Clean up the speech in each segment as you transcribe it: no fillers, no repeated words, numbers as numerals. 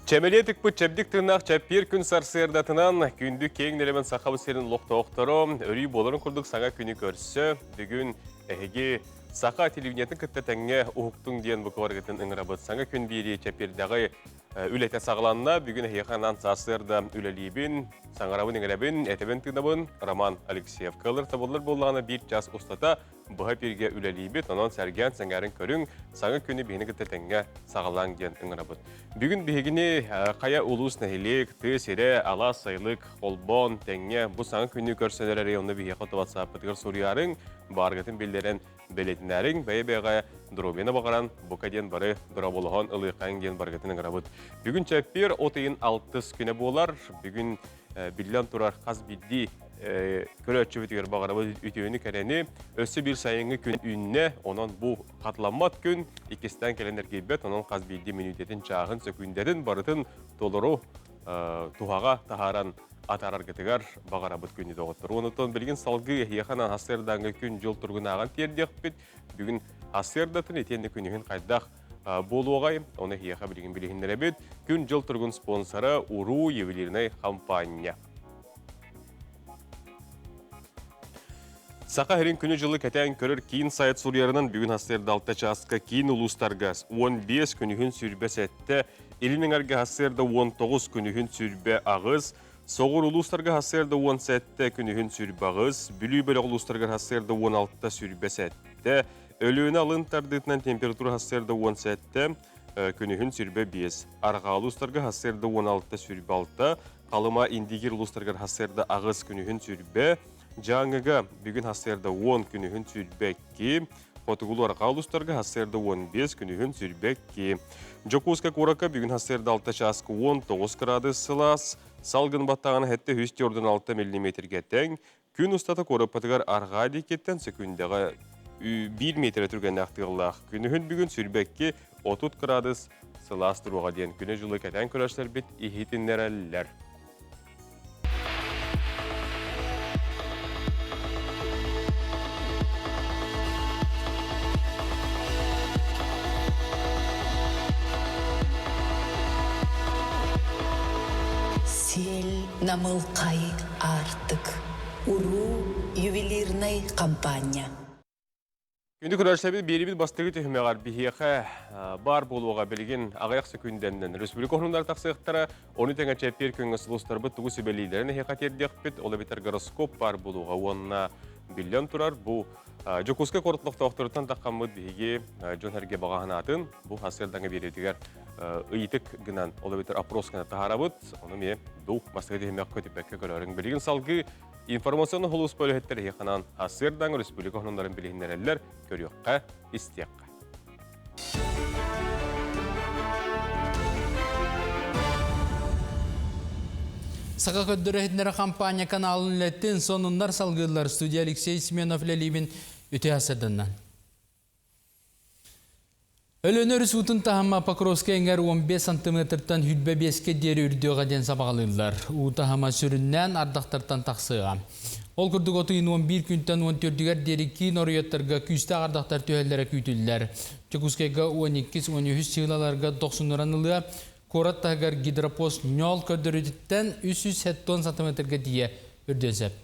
Çemeliyetік bu çepdik tırnaq çepir gün sarsıyırdatынан gündü keң neremen saqabı serin loqtoqtoru örüy bolарын kurduk sana günü görse bugün ehegi saqa televiziyetin kıttatenge uhuktun diyen bu kavargıtın ıngırabıt sana gün biri çepirdağı ülete sağlanına bugün ehekanan sarsıyırda üleliyibin sangarabın ıngırabın eteben tınabın Roman Alekseyev kalır tabullar bollağına bir jas ustata Бұға берге үлелейбет, онан сәрген сәңәрін көрің, саңы күні бейіні кіттетенге сағалан ген ұңырабыд. Бүгін бейгіне қая ұлыс нәхелек, тыс ере, ала сайлық, қолбон, тәңге, бұл саңы күні көрсенер районны бейге қоты ватсаппытығыр сұриярың, барғатын белдерін белетінәрің, бәйе-бәйға дұробені бағаран, бұқаден бары дұраболығын ұлыққан ген барғатын ұңырабыд. Бүгін чәппер отайын 6 күні болар, бүгін білден тұрар қаз білді көрі өтчөбетігер бағарабы үтеуіні кәрені өсі бір сайыңы күн үнне, онан бұл қатламат күн икестен кәленер кейбет, онан қаз білді минутетін чағын сөкіндерін барытын толыру туғаға тахаран атарар кетігер бағарабыт күнні доғыттыр. Онытын білген салғы яқанан асырдаңғы күн жол тұрғын аған тердек бет, бүгін асырдатын етенді күнігін қайдақ болу оғай, оны яқа білген білігіндер бет, күн жол тұрғын спонсоры ұру евелеріне компания. Сақа херин күні жылы кәтән көрір кейін сайт сурьярынан бүгін хасырды алта часқа кейін ұлыстарғас 15 күнігін сүрбе сәтті, елінің әрге хасырды 19 күнігін сүрбе ағыз, соғыр ұлыстарға хасырды 10 сәтті күнігін сүрбе ағыз, бүлі бөліғ ұлыстарға хасырды 16 сүрбе сәтті, өліуіні алын тардытынан температура хасырды 10 сәтті күнігін сүрбе 5, арға ұлыстарға хасырды 16 сүрбе 6, қалыма индигер ұлыстарға хасырды ағыз күнігін сүрбе Жаңыға бүгін хасырда 10 күнігін сүрбәкке, Фотогулу арқа ұлыстарға хасырда 15 күнігін сүрбәкке. Жокуска қорақа бүгін хасырда 6 часқы 19 градус сылас, салғын баттағаны әтті 146 мм тең, күн ұстаты қорапатығар арға декеттен секундеға 1 метр түрген ақтығылақ. Күнігін бүгін сүрбәкке 30 градус сылас тұруға ден күні жылы кәтен көрәштер бет ехетінлер әлілер. Намылқай артық. Уру ювелирный компания. Күнді көрәшілі беребіл бастығы түйімеғар бейхеқі бар болуға білген ағаяқсы күнденнен Республика орындар тақсығықтары, оны тәңі чәппер күнгі сұлыстарбы тұғы сөбелейлерін хеқатердек бет, олы бетер гороскоп бар болуға онына білген тұрар. Бұл Жокуска қорытлықта оқтырыттан таққамыд бейге жон әрге бағағын атын, бұл хасырдаңы бередігер ұйытық гынан, олы бетер опрос гына тағарабыд, оны ме бұл бастығы түйімеқ көтіпәкке көрерің білген салғы информационный холус бөлігеттер еқанан хасырдаңы Республика орындарын білгендер әлілер көріққа істеққа. Сақа көддірі хетнері компания каналын ләттен сонындар салғылар студия Алексей Семенов ләлейбін өте асырдынан. Өлөнөр сутын тахама Покровский әңгер 15 сантиметртан хүлбе 5-ке дері үрдеуға ден сабағалылар. Утахама сүріннен ардақтартан тақсыға. Ол күрдік отыйын 11 күнттен 14-дігер дері кейін орыяттарға күсті ардақтар түйәлері күйтілдер. Чекускайға 12-13 сығылаларға 90-ранылыға Корат тағар гидропост нөл көдірідіттен 370 сантиметрге дие үрденсеп.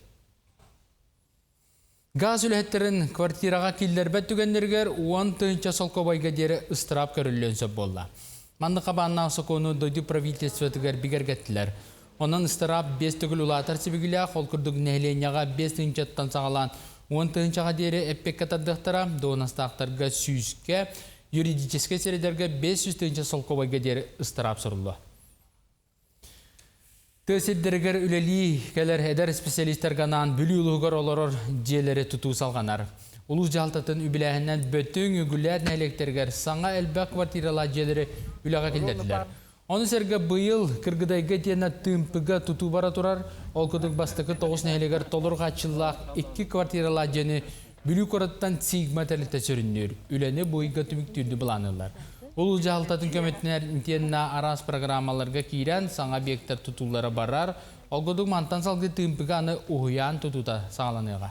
Газ үләттерін квартираға келдер бәт түгендергер 10 тыңча солқобайға дері ыстырап көрілінсіп болды. Манды қабанна соқону дойды правительствотығар бігергеттілер. Онын ыстырап 5 түгіл ұлатар себігілі қол күрдік нәйленяға 5 тыңчаттан сағалан 10 тыңчаға дері әппек катардықтыра доғынастақтарға сүйіске юридический середерге 500 тыңча солқобайға дері ыстырап сұрылды. Төселдергер үлелі кәлер әдер специалистер ғанан бүлі ұлығығыр оларыр желері тұту салғанар. Улус жалтатын үбіләхінен бөттің үгілер нәйлектергер саңа әлбәк квартирала желері үліға келдерділер. Оны сәргі бұйыл кіргідайға тені тымпыға тұту бара тұрар, ол күдік бастықы 9 нәйлегер толырға чыллақ 2 квартирала жені бүлі қораттан сигма тәлітті сүріндер. Үләні бұйға түміктірді бұланылар. Улу жалтатын көметінер интенна арас программаларға кейрен саңа объекттер тұтулары барар, ол күдік мантан салғы тымпыға аны ұғыян тұтута сағаланыға.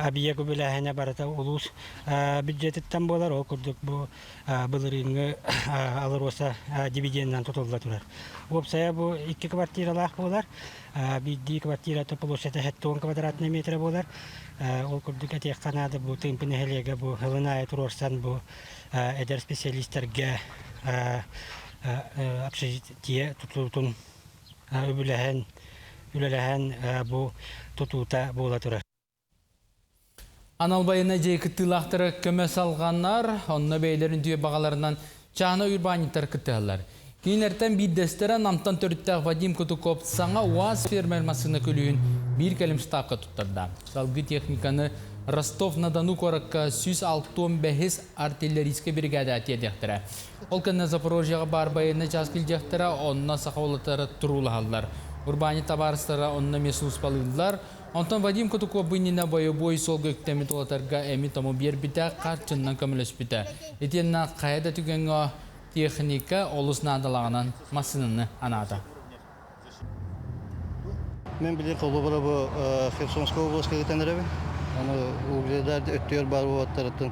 Абия күбіләһіне барата улус бюджеттен болар, о күрдік бұл бұлырыңы алыр оса дивиденднан тұтылда тұрар. Опсая бұл 2 квартиралақ болар, бидді квартира площадь 10 квадратный метр болар. Ол күрдік әтек қанады бұл тымпыны әлеге бұл ғылынайы тұрорсан бұл әдер специалистерге общежитие тұтылтын үлеләһен бұл тұтута бола тұрар. Аналбайына жейкі тылақтыры көмі салғанар, онына бейлерін түйе бағаларынан чағына урбаниттар күттіғалар. Кейінлерден биддестері намтан төріттәқ Вадим Кутуков саңа УАЗ фермермасына көлігін бір кәлім штабқа тұттырды. Салғы техниканы Ростов-на-Дону қорыққа 165 артиллерийскі бригада әтедектірі. Ол кәнне Запорожияға бар байына жазгіл дектірі, онына сақаулатары тұрулы қалдар. Урбани табарыстары онына месулыс балығылар. Онтан Вадим Кутуков бұйнина бойы сол көктемі толатарға әмі таму бер біті қарчыннан көміліс біті. Етенна қайда түгенгі техника олысына адалағынан масыныны анады. Мен біле қолы бара бұл Херсонская областқа кетенірі. Угледар өттер бар бұваттарытын.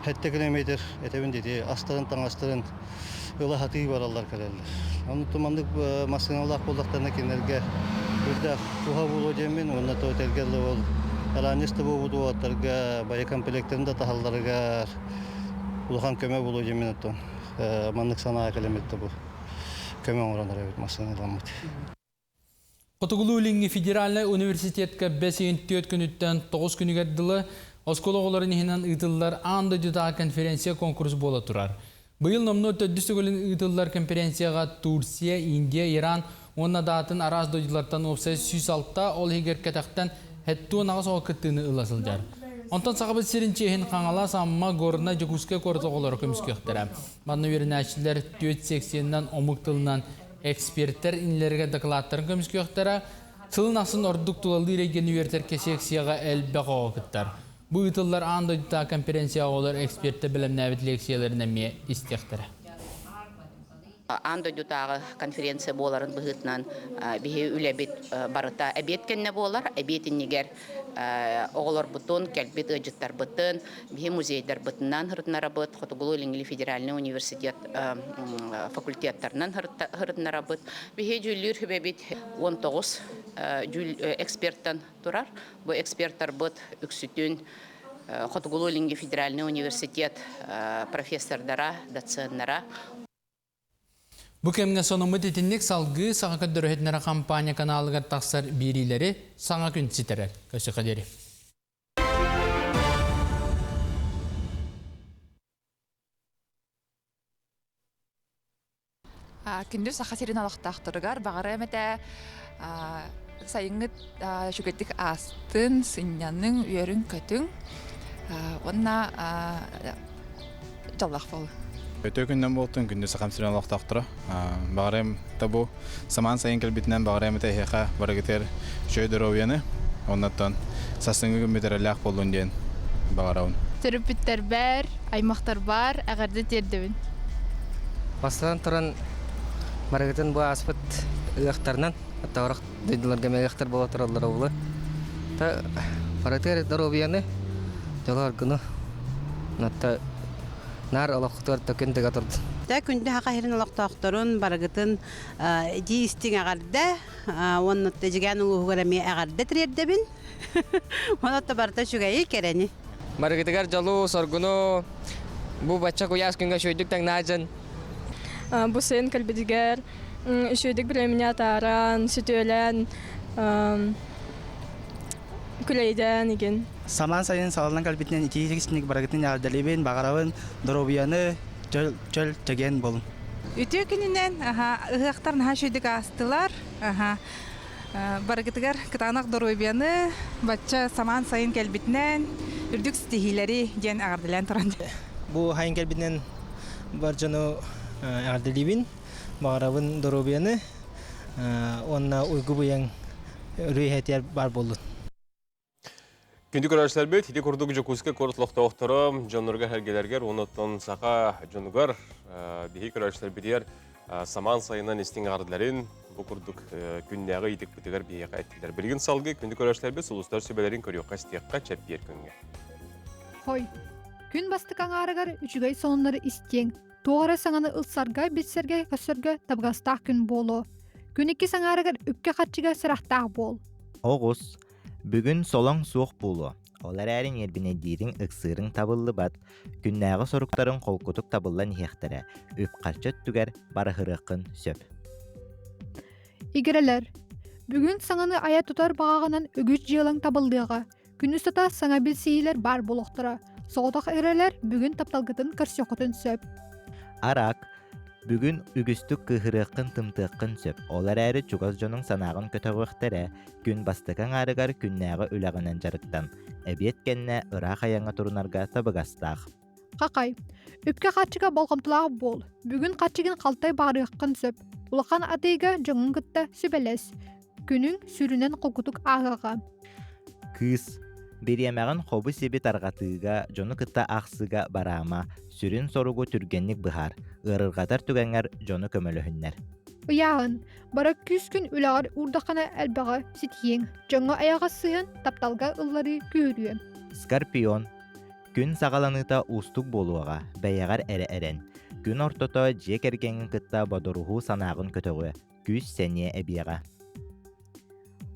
Хәтті километр әтебін дейді. Астарын, таңастарын өла хаты бар аллар кәрелер. Оны тұмандық масыналақ болдақтарына кенерге Burada tuha bulu demin, onda da otelgelle ol. Alanista bu otelga, bayi kompleklerinde tahallarga uluhan köme bulu demin eton. Manlık sanayi kelimette bu. Köme oranları evet masana lamut. Kotugulu Federal Üniversitet'e 5 günütten 9 günü geldiler. Oskoloğların ihinen ıdıllar anda düda konferansiya konkursu bola turar. Bu yıl namnu töddüsü ıdıllar konferansiyaga Tursiya, India, İran, Ona dağıtın araz doyulardan opsayı 106'ta ol heger ketaktan hettu nağız oğukkıttığını ılasılcar. Ondan sağabı sirinçehin kanala samma goruna jokuska korda oğuları kömüsküktürü. Bana verin açılar 480'den omıktılından ekspertler inlerge dıkılatların kömüsküktürü. Tılın asın orduk tulalı iregen üverter keseksiyaga elbek oğukıttar. Bu ıtıllar anda düta konferansiya oğular ekspertte bilim nəvit leksiyalarına me istektir. Ando dutağı konferansiya boların bıhıtnan bihi ülebit barıta ebetkenne bolar, ebetin niger oğlar butun, kelbit öcüttar butun, bihi muzeyder butundan hırtnara but, Kotugulu İlingili Federalni Üniversitet fakultetlerinin hırtnara but, bihi jüllür hübebit 19 ekspertten turar, bu ekspertler but üksütün Kotugulu İlingili Federalni Üniversitet professorlara, doçentlara. Bu kemge sonumu detinlik salgı sağa kadar kampanya kanalıgar taksar birileri sana gün siterer. Köşe kaderi. Күндү сахасерин алактактырыгар багара эмете сайыңыт шүгеттик астын сыннянның үйөрүн көтүң онна жаллах болу. Өтө күндөн болтун күндү сахамсырын алактактыра. Багарем табу саман сайын келбитинен багарем техека барагетер шөйдөрөбүяны. Оннан сасыңгы күмөтөрөлөк болун ден багараун. Терапевттер бар, аймактар бар, агарды тердебин. Бастан туран барагетен бу аспыт ыактарынан атарак дыдыларга мегактар боло туралар болу. Та баратер дөрөбүяны жалар күнү натта Nar alaqtar tökende gatırdı. Da күндө хакайрын алактактарын барагытын жиистин агарда, онны тежеген угугереме агарда тирдебин. Онотта барта шугай керени. Барагытыгар жалу соргуну бу бачча куяс күнгө шөйдүктен нажын. Бу сен калбидигер шөйдүк биремине таран, сүтөлөн күлейден igen. Saman sayın sağlanan kalbitinden 2-8 baragıtın yardalibin, bağıravın, dorobiyanı, çöl çegen bolun. Ütü gününden ıhaktarın haşöydük astılar. Baragıtıgar kıtanak dorobiyanı, batça saman sayın kalbitinden ürdük stihileri gen ağırdılan turan. Bu hayın kalbitinden barcanı yardalibin, bağıravın dorobiyanı, onna uygu buyan rüyhetiyar bar bolun. Күндік өрәшілер бет, хиде күрдік жүкізге көрітліқті оқтырым, жонырға әргелергер, оныттың сақа жонығыр, бейі көрәшілер бедер саман сайынан істің ағырдыларын, bu kurduk künnäge ýytyk bitiger biýekä etdiler. Bilgin salgy kündü köreşler biz uluslar sübelerin körýokka istiyakka çep bir künge. Hoy. Gün bastık aňaragar üçügey sonları istieň. Toğara saňany ılsarga, bitserge, kösörge tabgastaq gün bolu. Gün iki saňaragar ükke katçıga sıraqtaq bol. Oğuz, bugün solon suoq bulu. Olar ärin yerbine dirin ıksırın tabıllı bat, günnäge sorukların kolkutuk tabıllan hektere, üp qarçat tüger barahırıqın söp. İgireler. Bugün saňany aya tutar bagaganan ögüç jylaň tabıldyga. Gün üstata saňa bilsiýler bar boloqtara. Soğudak ereler bugün taptalgıtın kırsiyokutun söp. Arak, bugün ügüstük kıhırıqın tımtıqın söp. Olar äri çugaz jonun sanağın kötögüqtere, gün bastıkan arıgar günnäge üleğinen jarıktan. Ebiyet genne ırak ayaňa turunarga tabıgastaq. Qaqay, üpke katçıga bolgamtılaq bol. Bugün katçıgın qaltay barıqın söp. Ulakan atyga joňun gıtta sübeles. Günün sürünen kokutuk ağaga. Kız, bir yemeğin hobu sebi targatıga, jonu kıtta aqsıga barama, sürün sorugu türgenlik bıhar, ırırgadar tügenger jonu kömölöhünler. Uyağın, bara 200 gün ülagar urdakana elbağa sitiyen, joňa ayağa sığın taptalga ılları görüyor. Skorpion, gün sağalanıta ustuk boluaga, beyagar ere-eren, gün ortoto jek ergengin kıtta bodoruhu sanağın kötögü, güz senye ebiyaga.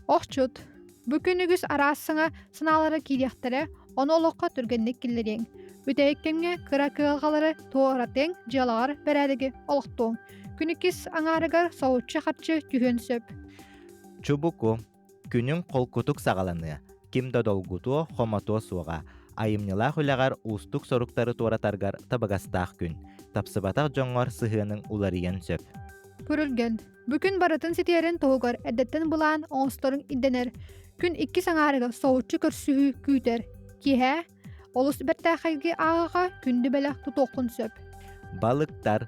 Oqçut, bugünügüz arasına sınalara gidiyaktara, onu oloqqa türgenlik gillerin. Üteyekkemge kıra kığalgaları toğraten jalagar beredegi oloqtuğun. Günükis aňaragar soğutçı katçı tühün söp. Çubuku, günün kolkutuk sağalanı, kimde dolgutu homoto suğa, ayımnıla hülagar ustuk sorukları toğratargar tabagastaq gün, tapsıbataq joňor sıhının ulariyen söp. Pürülgen, bugün baratın sitiyerin toğugar edetten bulan oňusların idener. Gün iki saňaraga soğutçı körsühü güýter. Kihe, olus bertähigi ağaga kündü belek tutoqun söp. Balıktar,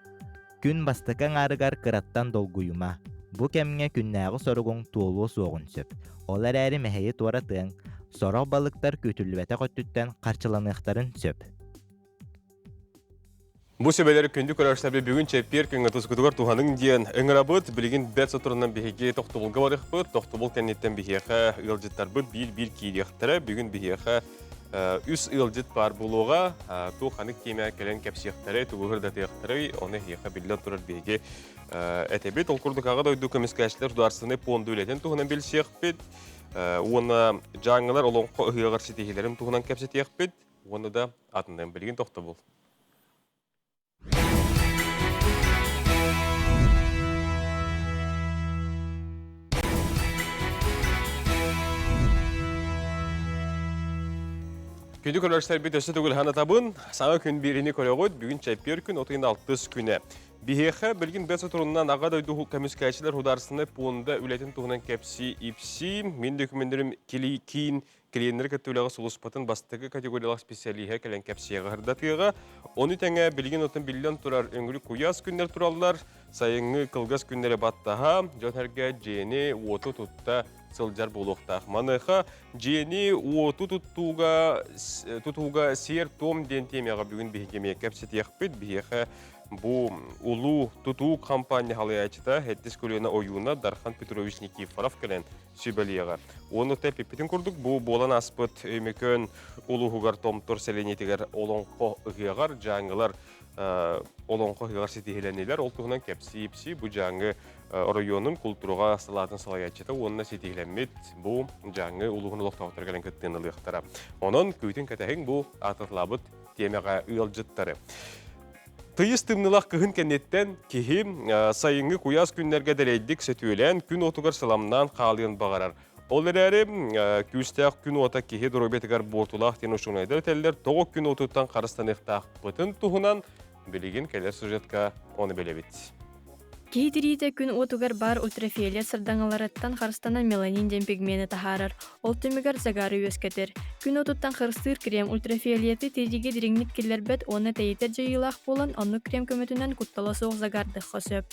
gün bastıkan arıgar kırattan dolguyuma. Bu kemge künnäge sorugun tuğulu soğun söp. Olar äri meheyi toratın, soraq balıktar kötüllübete köttütten qarçılanıqtарын söp. Bu sübeleri kündü köreşler bugün çep bir künge tuzgutugar tuhanın diyen öňrabıt bilgin bet soturundan bihege toktubulga barıqbıt, toktubul kennetten bihege ıljıttar bıt bil kiýdiýektere, bugün bihege üs ıljıt bar buluğa, tu hanık kime kelen kepsiyektere, tu gıhırdatyektere, onu hiyeke billen turar bihege etebit. Ol kurduk ağa doydu kömüskäçler duarsını pondu ületen tuhunan bilsiyekbit, ona jaňylar olonqo ıhıgar sitihilerim tuhunan kepsiyekbit, onu da atından bilgin toktubul. Kündü körleşler bir tösü tügül hana tabın, sağa gün birini köleğöt, bugün çepir gün 36 güne. Bihehe bilgin besa turundan ağa doydu kömüskäçiler hudarsını puunda ületin tuhunan kepsi ipsi, min dökümenlerim kliyenleri kötüleğe suluspatın bastığı kategoriyalar spesialihe kelen kepsiye gırdatığa, onu tenge bilgin otun bilyon turar öngülü kuyas günler turallar, sayıngı kılgas günlere battaha, jönherge jeni otu tutta sıljar buluqtaq manıqa, jeni otu tutuga siyer tom den temiyaga bugün bihekemeye kepsi tiyakbet, bihehe bu ulu tutu kampanya halayachita hettis kölüne oyuna Darhan Petrovich Nikiforov kelen sübeliyaga. Onu tepipitin kurduk, bu bolan aspıt ömekön ulu hugar tomtor selenetiger olonqo ıgıyagar, jaňylar olonqo ıgıyagar sitihileniler, oltuğunan kepsi ipsi bu jaňy rayonun kulturuga salatın salayachita, onunla sitihilenmet bu jaňy uluğunu loqtaqtar gelen kötteniliqtara. Onun küytün ketehin bu atıtlabıt temiyaga ıyaljıttары. Tıyız tımnılaq kıhın kennetten kihi sayıngı kuyas günlerge deleydik setüelen gün otugar salamdan qalıyın bağarar. Olar äri küstaq gün ota kihi dorobetigar bortulaq ten oşunaydır teller toğuk gün otuttan qarıstan eftaq bıtın tuhunan biligin keler sujetka onu belebit. Кейдирите күн отугар бар ультрафиолет сырдаңалараттан харыстана меланин ден пигмени тахарар. Ол төмігер загары өскетер. Күн отуттан харыстыр крем ультрафиолеты тежиге дириңнит киллербет оны тейитер жайылақ болан, оны крем көмөтүнөн куттала соқ загарды қосып.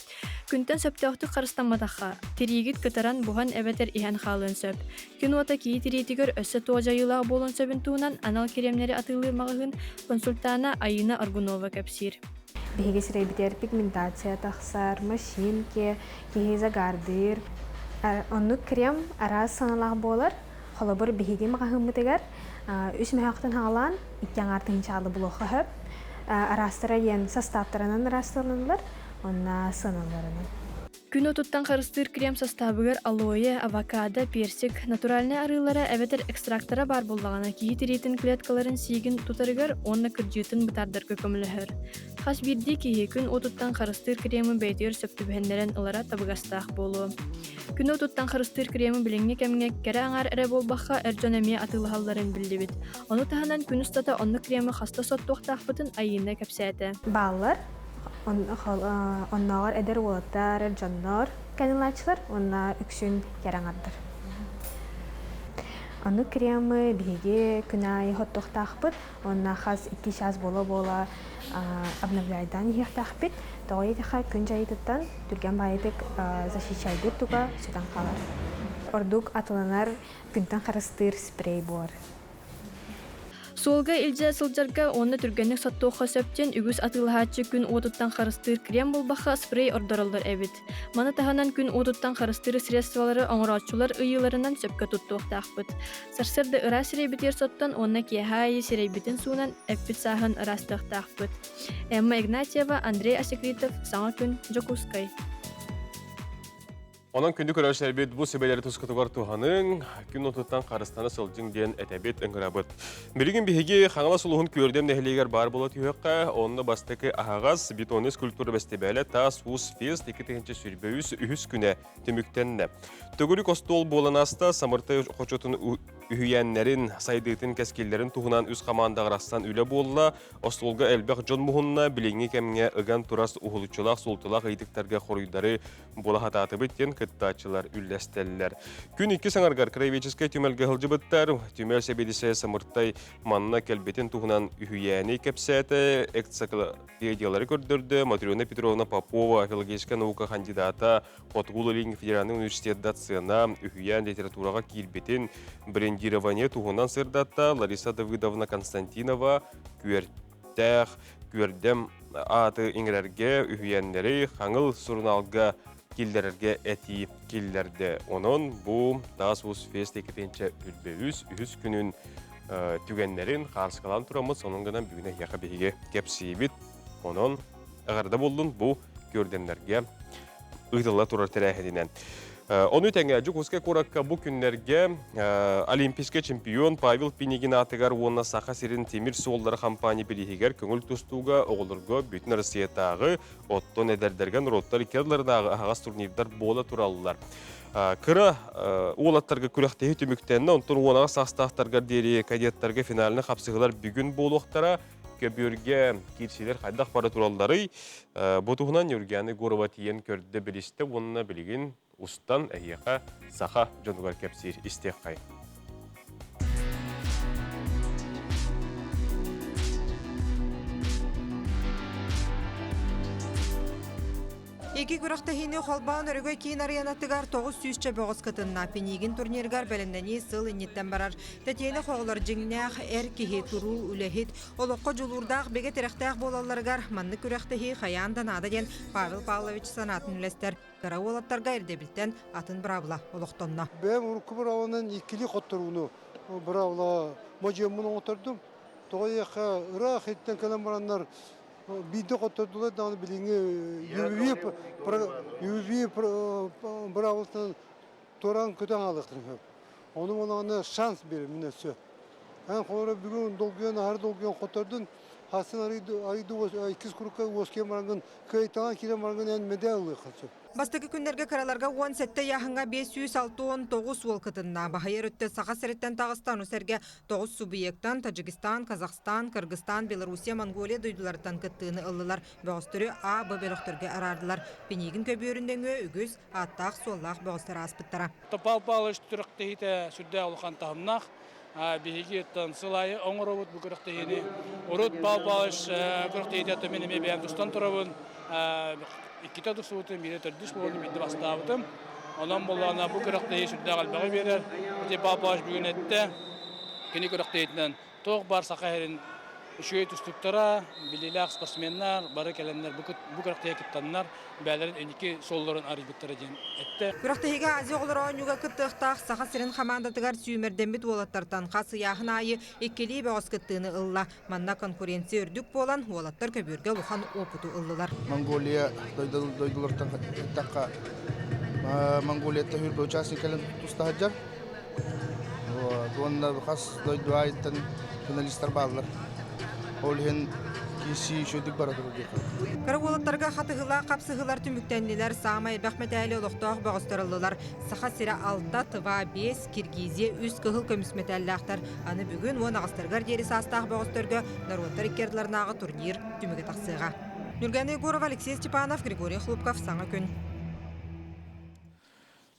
Күнтен сөптөқтү харыстаматаха. Тиригит кытаран буған эбетер ихан халын сөп. Күн ота кейдиритигер өссө тоға жайылақ болан сөбін туынан анал кремнери атылы мағығын консультана Айына Аргунова кәпсир. биһиги сирейбитер пигментация тахсар, машинки, киһи загардыр. Оннук крем арас саналах болар. Холобор биһиги махыммытыгар үс мәхәктен хагалан иккәңартын чалы булоха хөп. Арастыра ен составтарынан арастырылынлар, онна саналарынан. Күн отуттан қарыстыр крем составыгар алоэ, авокадо, персик, натуральный арылары әветер экстрактора бар боллағана киһи тиритин клеткаларын сигин тутарыгар онна кырдьыытын бытардар көкөмөлөһөр. Хас бирди киһи күн отуттан қарыстыр кремы бәйтер сөптүбәһеннәрен ылара табыгастаах болу. Күн отуттан қарыстыр кремы билиңне кемге кәрі аңар әрі болбаққа әржон әме атылыхалларын білдебит. Оны таханан күн устата онны кремы хаста соттуқтаақпытын айына кәпсәті. Баллар оннағар әдер олаттар, әржоннар, кәнілачылар, онна үксін яраңардыр. Оны кремы биһиги күнай хоттуқтаақпыт, онна хас 2 час бола обновляйдан ехтаақпыт, тоғайтыға күн жайытыттан түрген байытык защищайды туға сөтен қалар. Ордук атыланар күнтен қарыстыр спрей болар. Солга илже сылжарга онны түргенник саттуоха сөптен үгүс атылахачы күн отуттан қарыстыр крем болбаха спрей ордоралдар эбит. Мана таханан күн отуттан қарыстыр средствалары оңыраачулар ыйыларынан сөпкө туттуохтаахпыт. Сарсырды ыра сирейбитер соттан онна киехайы сирейбитин суунан эппит саахан ырастыахтаахпыт. Эмма Игнатьева, Андрей Асекритов, Саңа күн, Жокускай. Онан күнді көрәшер бет бұл себелері тұскытығар туғаның күн отыттан қарыстаны сылжың ден әтәбет үңгірабыт. Білген біхеге қаңыла сұлуғын көрдем нәхілегер бар болат үйеққа, онны бастықы ағағаз бетоныз күлтуры бәстебәлі тас ұс фест 2-тігінші сүрбеуіз үхіс күні түміктенні. Төгірі костол болан аста самырты қочотын үйенлерін, сайдығытын кәскелерін туғынан үз қамандағыр астан үлі болла, остолға әлбәқ жон мұхынна біліңі кәмге үган турас ұғылычылақ, солтылақ үйдіктерге қорыйдары бола хататы біттен кыттачылар үлләстәлілер. Күн 2 саңарғар краевическай түмәлге ғылжы бұттар, түмәл сәбедісі самыртай манна кәлбетін туғынан үйені кәпсәті, экциклопедиялары көрдірді, Матрена Петровна Попова, филологическа наука кандидата, Хотгулы федеральный университет доцена, үйен литератураға килбетін, брендирование туғынан сырдатта, Лариса Давыдовна Константинова, көрдем аты иңірерге үйенлері қаңыл сұрналға келдерерге әти келдерді. Оның бұл тас ұс фест 2-тінші үз күнін түгенлерін қарсықалан тұрамыз, оның ғынан бүгіне яқа бейге кепсейбіт. Оның ағарда болдың бұл көрдемлерге ұйтылла тұрар тәрәхедінен. Onu tenge Жукускай Коракка bu günlerge Olimpiske çempion Pavel Pinigin atıgar ona saha serin temir solları kampanya birliğiger köngül tustuga oğulurga bütün Rusiyadağı otton ederdergen rotlar ikerlerdağı ağız turnirler bola turallar. Kıra oğlatlarga kürektehi tümüktenine ondan onağa sastahtargar deri kadetlerge finalini kapsıgılar bugün boluqtara köbürge kirsiler haydaq para turalları bu tuğunan yürgeni Gorovatiyen kördü biliste onunla bilgin Ustan әйеға саха жонугар кепсир истеққай. Эки күрақтахини холбаан өрөгөй кейін арыянаттыгар 900 бөғыз кытынна пенигин турниргар бәліндені сыл иннеттен барар. Тәтейні қоғылар жеңнәқ әр кеге туру үләхет, олыққа жолурдақ беге теректәқ болаларгар манны күрақтахи қаяндан ададен Павел Павлович санатын үлестер. Кара олаттарға әрдебілттен атын бравла олықтонна. Бәм ұрқы бравланын екілі қоттыруыны бравла мөжемін отырдым. Тоғайыққа ұрақ еттен кәлем барандар Биде қоттырдылар, даны біліңі UV бравлтын торан көтен алықтырын. Оның олағына шанс беріп, міне сө. Ән қолыра бүгін долгүйен, ар долгүйен қоттырдың, хасын арайды 2 күрікке өскен баранғын, көйтаған келен баранғын ән медаллы қылшы. Бастығы күндерге қараларға 17 яхынға 569 ол кытынна. Бахайыр өтті сақа сәреттен Тағыстан өсерге 9 субъекттан Таджикистан, Казахстан, Кыргызстан, Белоруссия, Монголия дойдылардан кыттыны ылылар. Бөғыстыры А, Б бөліқтерге арардылар. Пенегін көберіндеңі үгіз, аттақ, соллақ бөғыстары аспыттара. Павел Павлович түріктейді сүрді олған тағымнақ. Биһиги сылайы оңыробут бу күректейини. Урут Павел Павлович күректейді төменеме бәйін тұстан тұрабын. Иккита дусуутun biri tördüş bolunu bildi bastağıtım. Ondan bollarına bu kırıklığı sürdüğü qalbağı verir. Pavel Pavlович bugün etti. Kini kırıklığından toğ bar sakaherin Şöyle tutuktara, bililak sportsmenler, barı kelenler, bu karaktaya kittanlar, bələrin önceki solların arıbıttara diyen ette. Күрәхтәһигә ази олорон юга кыттыктах саха сирен командатыгар сүймерденбит уолаттартан хасы яхын айы эккели бәгыс кыттыны ылла. Манна конкуренция үрдүк болан уолаттар көбүргә лухан опуту ыллылар. Монголия дойдулартан такка Монголияда хүрбө участниклерин тустахаджар. Онда хас дойдуайтан финалисттер барлар. Олхен киси шөдүк барадыр деп. Карагулаттарга хатыгыла капсыгылар түмүктәнниләр Самай Бәхмәтәле олохтоох бәгыстырылдылар. Саха сире алта тыва 5 Киргизия үз кыгыл көмүсметәлләхтар. Аны бүгүн он агыстыргар дери састах бәгыстырга Нарваттар иккердларнагы турнир түмүгө таксыга. Нурган Егоров, Алексей Степанов, Григорий Хлопков, Саңа күн.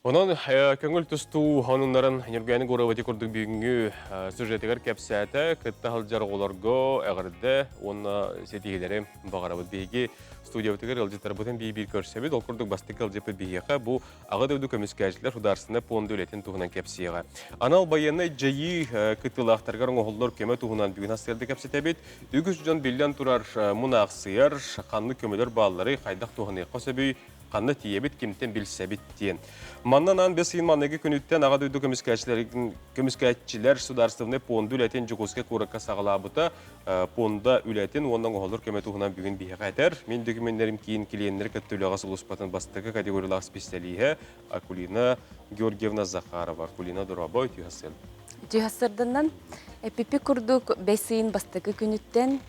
Онан көңіл тұсту ханунларын Нурганы Горовати күрдік бүгінгі сюжетігер кәпсәті кітті халджар оларго әғірді оны сетігелері бағарабыд бейге студиябытығыр ылжеттар бұтын бей-бей көрсебет. Ол күрдік бастық ылжепіт бейеға бұл аға дөуді көміскәжілер хударсына понды өлетін туғынан кәпсеға. Анал баяны жайы кіттілақтарғар оңғылдар көмі туғынан бүгін асырды кәпсетебет. 300 жан белден тұрар мұнақ сыяр, қанны көмелер баллары қайдақ туғаны қосабүй қанны тиебет кемтен білсәбет дейін. Маннан 5 йын маннеге күніттен аға дөйді көміскәтчілер сударсывны понды үләтен жүгізге көрікке сағылабыта понда үләтен ондан оғылыр көмет ұғынан бүгін бейіға әтер. Мен дөгіменлерім кейін келенлер көттіліға сұлыспатын бастығы категориялағы специалиге Акулина Георгиевна Захарова. Акулина Дурабой, түйхасыр. Түйхасырдынан эпипи күрдік 5 йын бастығы күніттен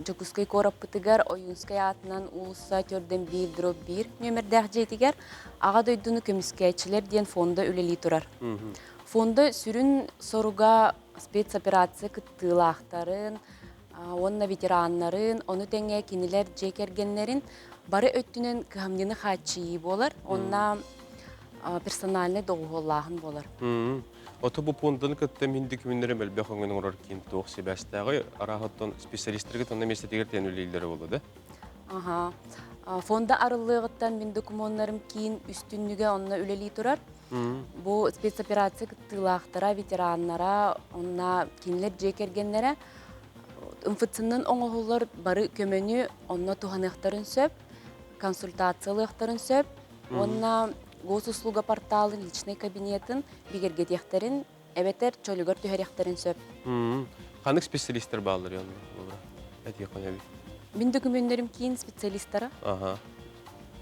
Жокускай кораппытыгар ойынскай атынан улуса төрден 1-1 нөмірдәқ жейтігер аға дойдуны көміскәйчілер ден фонда үлелей тұрар. Фонда сүрін соруға спецоперация кыттылақтарын, онна ветеранларын, оны тәңе кенелер жекергенлерін бары өттінен кәмдені хатчии болар, онна персональный доғылағын болар. Оты бұл пондан күтті менді күміндерім әлбәқ оңының ұрар кейін тоқ себәстәғі арағыттан специалистерге тонна местетегер тән өлейлері болды? Фонда арылығыттан мен документарым кейін үстінніге онына өлелей тұрар. Бұл спецоперация кыттылақтара, ветеранлара, онына кенелер жекергенлері МФЦ-нын оңығылар бары көмені онына туғанықтарын сөп, консультациялықтарын сөп, онына госуслуга порталын, личный кабинетін, бигергетектерін, әбетер чөлігер түйеректерін сөп. Қанық специалистер бағылыр яны? Әтек қана бей? Мен документтерім кейін специалистары.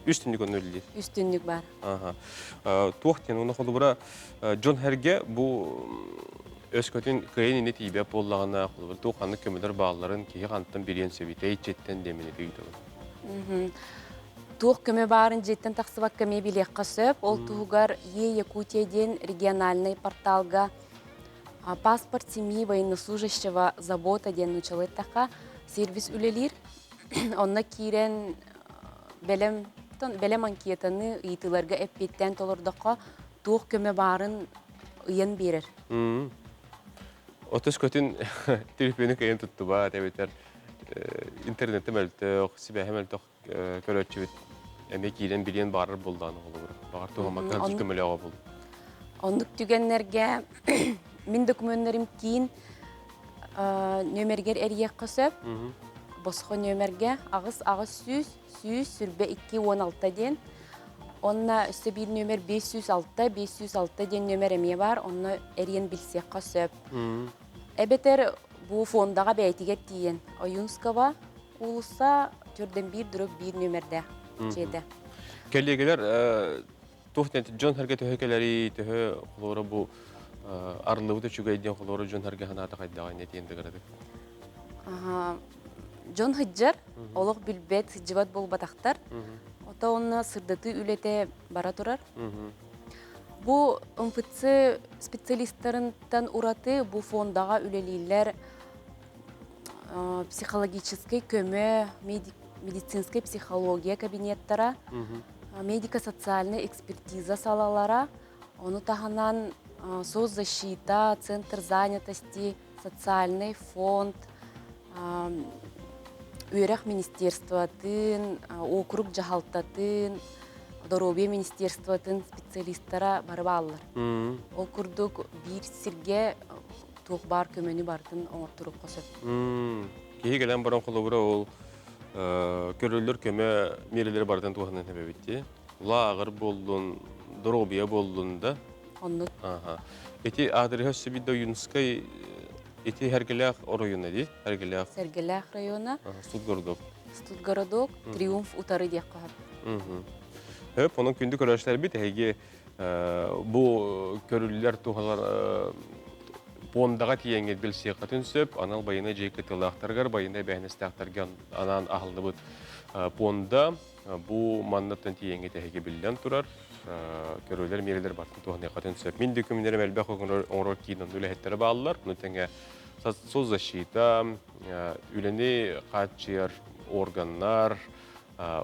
Үстінлік оны өлі? Үстінлік бар. Туақтен, оны қолы бұра Джон Херге бұл өз көтін күйеніне тейбе болағына қолы бұр. Туқаны көмілер бағыларын кейі қанттан берен сөбейті әйтчеттен демені дейді. Тух көмө барын жеттен тақсыбак көмө билек қасып, ол туғар Якутияден региональный порталга паспорт семьи военнослужащего забота ден учалеттақа сервис үлелер. Онна кирен белем анкетаны ыйтыларга эппеттен толырдаққа тух көмө барын ыйын берер. Отыз көтін телефоны көйін тұтты ба, тәбеттер интернетті мәлітіқ, сібәхі мәлітіқ көрөтчі бет. Әме кейден білен барыр болданы қолы бұр. Бағар туғама қаншы көмілі аға болды. Ондық түгенлерге мен документтерім кейін нөмергер әрiyek қысып, босқы нөмерге ағыз сүйіз сүрбе 216 ден. Онына үсті бір нөмер 506 ден нөмер әме бар, онына әрiyен білсек қысып. Әбетер бұл фондаға бәйтігер дейін. Ойынскава ұлыса түрден 1-1 нөмерде жеді. Кәлегелер, тұқтен Джон Херге төхекелері төхе қолуыры бұл арылығы түчігейден қолуыры Джон Херге қанаты қайдаған етенді қырады? Джон Хеджер, олық білбет жыват бол батақтар. Ота оны сырдаты үлете бара тұрар. Бұл МФЦ специалисттарынтан ұраты бұл фондаға үлелейлер психологический көмө, медицинский психология кабинеттара, медико-социальный экспертиза салалара, оны тағанан соцзащита, центр занятости, социальный фонд, үйрек министерствотын, округ жағалтатын, здоровье министерствотын специалисттара барып алылар. Ол күрдік бір сирге туқ бар көмені бардың оңыр тұрып қосып. Kehi gelen baran kolabora ol körülür köme merileri bardan tuğanın hebebitti. Lağır boldun, dorobiya boldun da. Onluk. Aha. Eti adırı hössü bir de Yunskay eti hergelak oroyuna değil, hergelak. Sergelak rayona. Stuttgart'da. Stuttgart'da Triumf utarı diye kahar. Hep onun kündük öğrenciler bir de bu körüller tuğalar Bondağa tiyenge bil siyaqatın söp, anal bayına jekletilaqtargar, bayına beğenestaktargan anan ahıldı bud. Bonda bu mannattan tiyenge tehege bilden turar. Körüler meriler bartın tuğanı qatın söp. Min dökümlerim elbaq oğror kiyinden ülehetleri bağlılar. Bunu tenge söz zaşita, üleni qaçır organlar,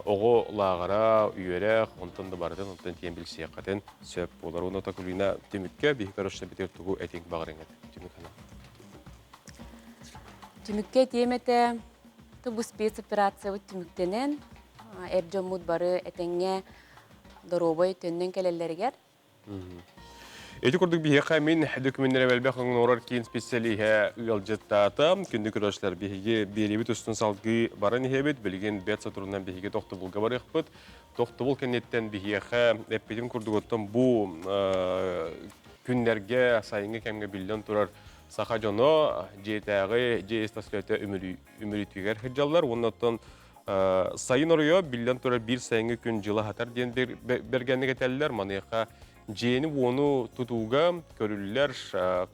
oğu lağara, üyerek, ondan da barıdan, ondan tiyen bil siyaqatın söp olar. Onu takulina tümükke bir karışta biter tuğu etink bağırınget. Tümükke diyemete bu spesifikatsiya tümüktenen erjamud barı etenge doroboy tönnen keleleriger. Eti kurduk bir heka min dökümünlere belbek onun orar kiin spesiyalihe ılcıttata. Kündük öğrenciler bir belibit üstün salgı baran ihebet. Bilgin bet saturundan bir hege tohtu bulga var ekbet. Tohtu bul kennetten bir heka epetim kurduk ottan bu günlerge sayınga kemge bilden turar. Saha jono JTG JSTS'te ümürütüger hıcallar. Ondan sayın oraya bilden turar bir sayınga gün jıla hatar diyen bergenlik eteller. Manıqa Jeni onu tutuga körüller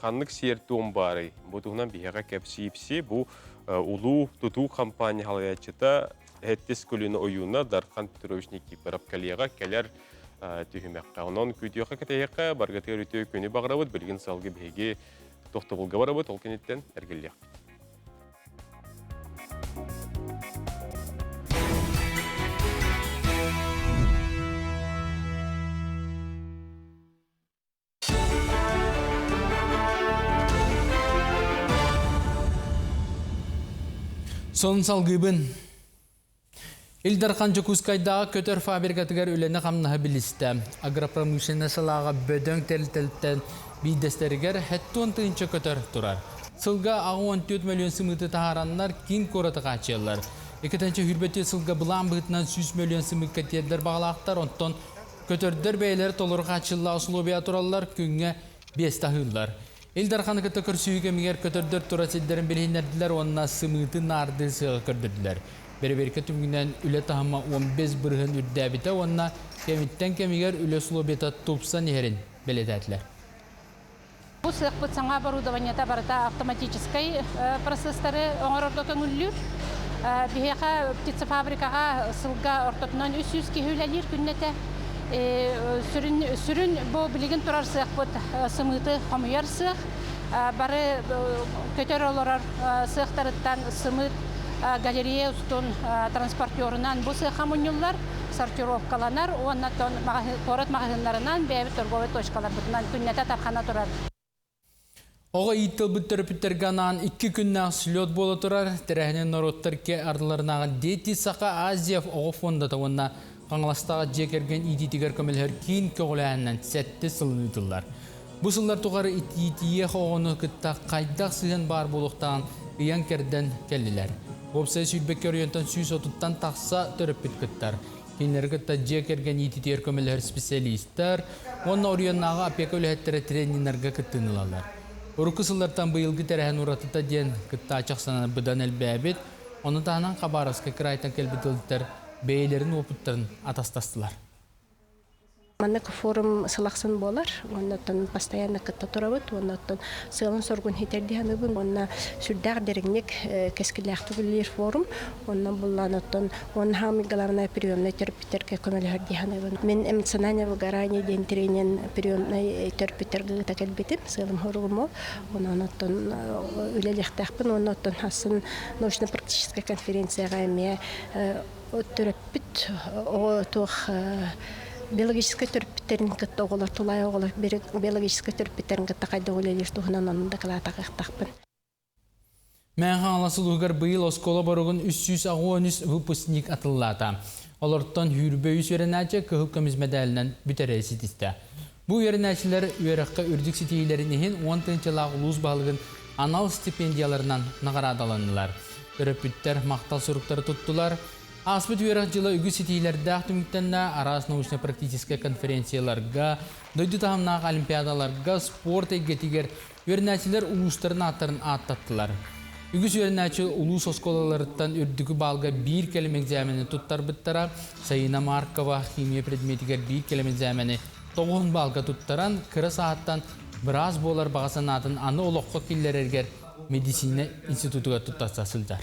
kanlık siyertuğun bari. Bu tuğunan bir haka kepsi bu ulu tutu kampanya halayatçıda hettis kulüne oyuna Darkan Petrovic'ni kiparap kaliyaga keler tühümekka. Onun kütüyaka katayaka bargatı örütüyü könü bağırabıd bilgin salgı bihegi tohtabılga barabıd olkenetten ergeliyak. Son salgıbın. İldarkan Jokuzkaydağı kötör fabrikatıgar üleni qamnaha biliste. Agropромышленный salağa bödön tel-telten bidesteriger hettuan tığınca kötör turar. Sılga ağı 14 milyon sımıtı taharanlar kin koratı qaçıyarlar. Eketençe hürbeti sılga bulan bıhıtından 100 milyon sımıt katiyerler bağlaqtar onton kötördür beyleri tolur qaçılla uslubiya turallar künge bestahırlar. İldarkanı kötör süyükemiger kötördür turasilderin bilhinlerdiler onna sımıtı nardı sığı kördürdüler. Beri-beri tümgünden üle tahama 15 bırhın ürdäbite onna kemitten kemiger üle slobeta tupsa neherin beledetler. Bu sıkpıt sana оборудованиета барыта автоматический процесстары оңорордотон үллүр. Бихеха птицефабрикага сылга ортотунан 300 кихүлелир күннете. Sürün bu bilgin turar sıkpıt sımıtı homuyar sık. Bari kötör olarak sıktarıttan sımıt галерея устун транспортерынан bu sıxamunyullar sortirovkalanar, ondan korat magazinlarinan beybi торговый точкалар bundan künnete tapxana turar. Oğa itil bütür ganan 2 günnäk slot bola turar. Terehinen norottar ke ardılarına deti saqa Aziyev oğa fonda da onna qanlastağa jekergen iditiger kömelher kin köglännen sette sılınıdıllar. Bu sıllar tuğarı iditiye oğunu kıtta qaydaq sığın bar boluqtan iyan kerden kelliler. Bobsay sülbekker yönten süs otuttan taqsa töröpit kıttar. Kinlerge ta jekergen iditiyer kömelher spesialistler, onna oryannağa apeka ülehettere treninlerge kıttınılalar. Oruku sıllardan bıyılgı terehen uratıta diyen kıtta açaqsanan bıdan elbäbit, onu tahanan qabaraska kıraytan kelbidildiler, beylerin oputların atastastılar. Маннык форум сылақсын болар, оннан постоянно кытта турабыт, оннан сылын соргун хитердиһаныбын, онна сүрдәг дереңник кескиләхтү билер форум, оннан булланаттан он хами главная приемная терапевтка көмөлһәрдиһаныбын. Мен эмоциональное выгорание ден тренинг приемная терапевтка такелбитим, сылым хоргумо, оннан үлелехтәхпин, оннан хасын научно-практическая конференцияга эме терапевт о тох биологический терапевтерин кытта оголар тулай оголар биологический терапевтерин кытта кайда ойлайлар туһунан анын докладагыктакпын. Мен хааласылыгар быйыл оскола баругун 313 выпускник атыллата. Олорттон хүрбөйүс өренәче кыһыл көмизмедәленен бүтерәси тисте. Бу өренәчләр үрәккә үрдүк ситейләренеһин 10-нчы улус балыгын анал стипендияларынан наградаланылар. өрөпүттер мақтал сұруқтары тұттылар. Аспыт үйерақ жылы үгі сетейлерді ақтымықтенна арас научно-практическая конференцияларға, дойды тағымнақ олимпиадаларға, спорт егетігер өрнәтілер ұлыстарын аттарын аттаттылар. Үгіз өрнәтші ұлыс осколаларыттан үрдігі балға бір келем экзамені тұттар бұттара, Сайына Маркова химия предметігер бір келем экзамені 9 балға тұттаран, кірі сағаттан біраз болар бағасанатын аны олыққа келлерергер медицина институтыға тұттасасылдар.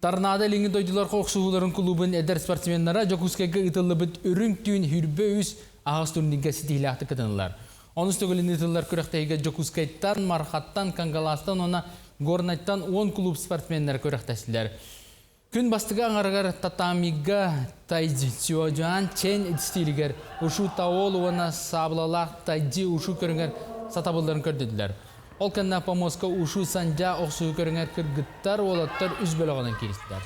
Тарнада линги дойдылар қоқсуғыларын клубын әдір спортсменлара Жокускайға ұтылы бұд үрін түйін хүрбе үз ағыз турнирге сетейлі кытынылар. Оныз төгілін ұтылар көріқтайға Жокускайттан, Мархаттан, Кангаластан, она Горнайттан 10 клуб спортсменлер көріқтәсілер. Күн бастыға аңарғар татамиға тайджиоджан чен әдістелігер ұшу таол уана саблалақ тайджи ұшу көріңер сатабылдарын көрдеділер. Ол кәнна помоска ушу санжа оқсуы көріңер кіргіттар, олаттар үз бөліғанын келістілер.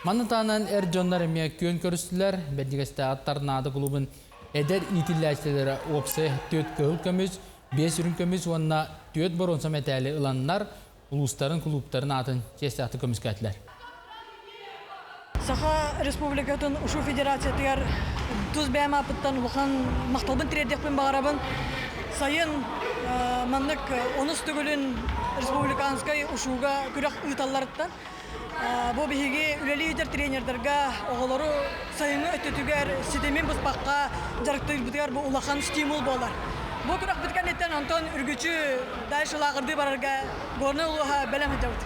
Манытанан әр жондар әмия көн көрістілер, бәдігісті аттарнады клубын әдер итілләшілері опсы 4 кығыл көміз, 5 үрін көміз, онына 4 боронса мәтәлі ұланлар, ұлыстарын клубтарын атын жесті көміз кәтілер. Саха Республикатын Ушу Федерациятығар тұз бәйім апыттан ұлған мақталбын тіредекпен бағарабын. Сайын маннык онус түгілін республиканскай ушуга күрек ұйталларыттан. Бұл бігеге үлелі етер тренердерға оғылары сайыны өттетігер сетемен бұспаққа жарықтыр бұтығар бұл ұлақан стимул болар. Бұл күрек біткен еттен Антон үргічі дайшылағырды барарға горны ұлыға бәлем өттеуді.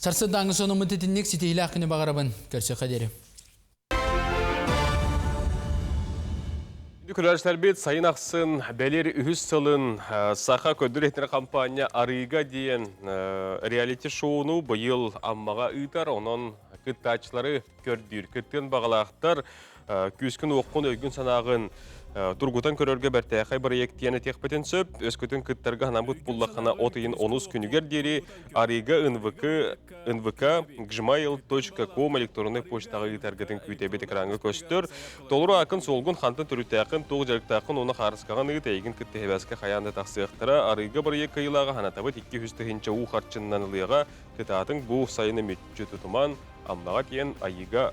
Сарсы даңы соны мұтетіннек сетейлі ақыны бағарабын көрсе қадері. Күләршілер бет сайын ақсын бәлер үхіз сылын сақа көдір етіне компания Арыға дейін реалити шоуыны бұйыл аммаға ұйтар, онын күттачылары көрдір. Күттен бағалақтар күскін оққын өйгін санағын Тургутан көрөргө бәртәқай проектияны текпетен сөп, өскөтін күттарға ғанамыт бұллақына отыйын 10 күнігер дері Арыға nvk.gmail.com электронный почтаға үйтәргетін күйтебет экранғы көстір. Толыру ақын солғын қантын түрітәқін, тоғы жарықтақын оны қарысқаған үгіт әйгін күтті хебәскі қаянды тақсықтыра Арыға проект кайылаға ғанатабыт 200-тігінші ұқарчыннан ұлыға күтатын бұл сайыны мүтчі тұтыман Амнаға тиен Арыға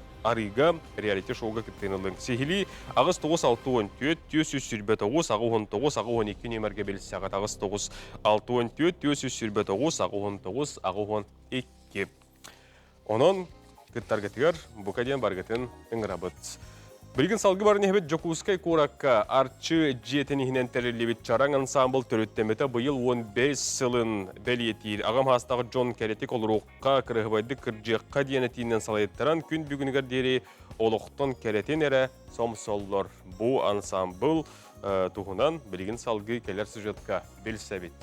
реалити шоуға күттенілдің. Сехили ағыз 9-6-14, 9-9-9-9-12 нөмірге белісі сағат ағыз 9-6-14, 9-9-9-9-12. Онын күттаргетігер бұқаден баргетін үңірабыт. Білгін салғы барын ебет Жокускай Коракка арчы жетінігінен тәрелебет чаран ансамбл түріттеметі бұйыл 15 сылын бәлиетейір. Ағам хастағы Джон Кәретик олыруққа кірғыбайды кіржеққа дейінетейінен салайыттаран күн бүгінігер дері олықтың кәретін әрі сомсоллар. Бұл ансамбл тұғынан білгін салғы келер сюжетқа белсәбет.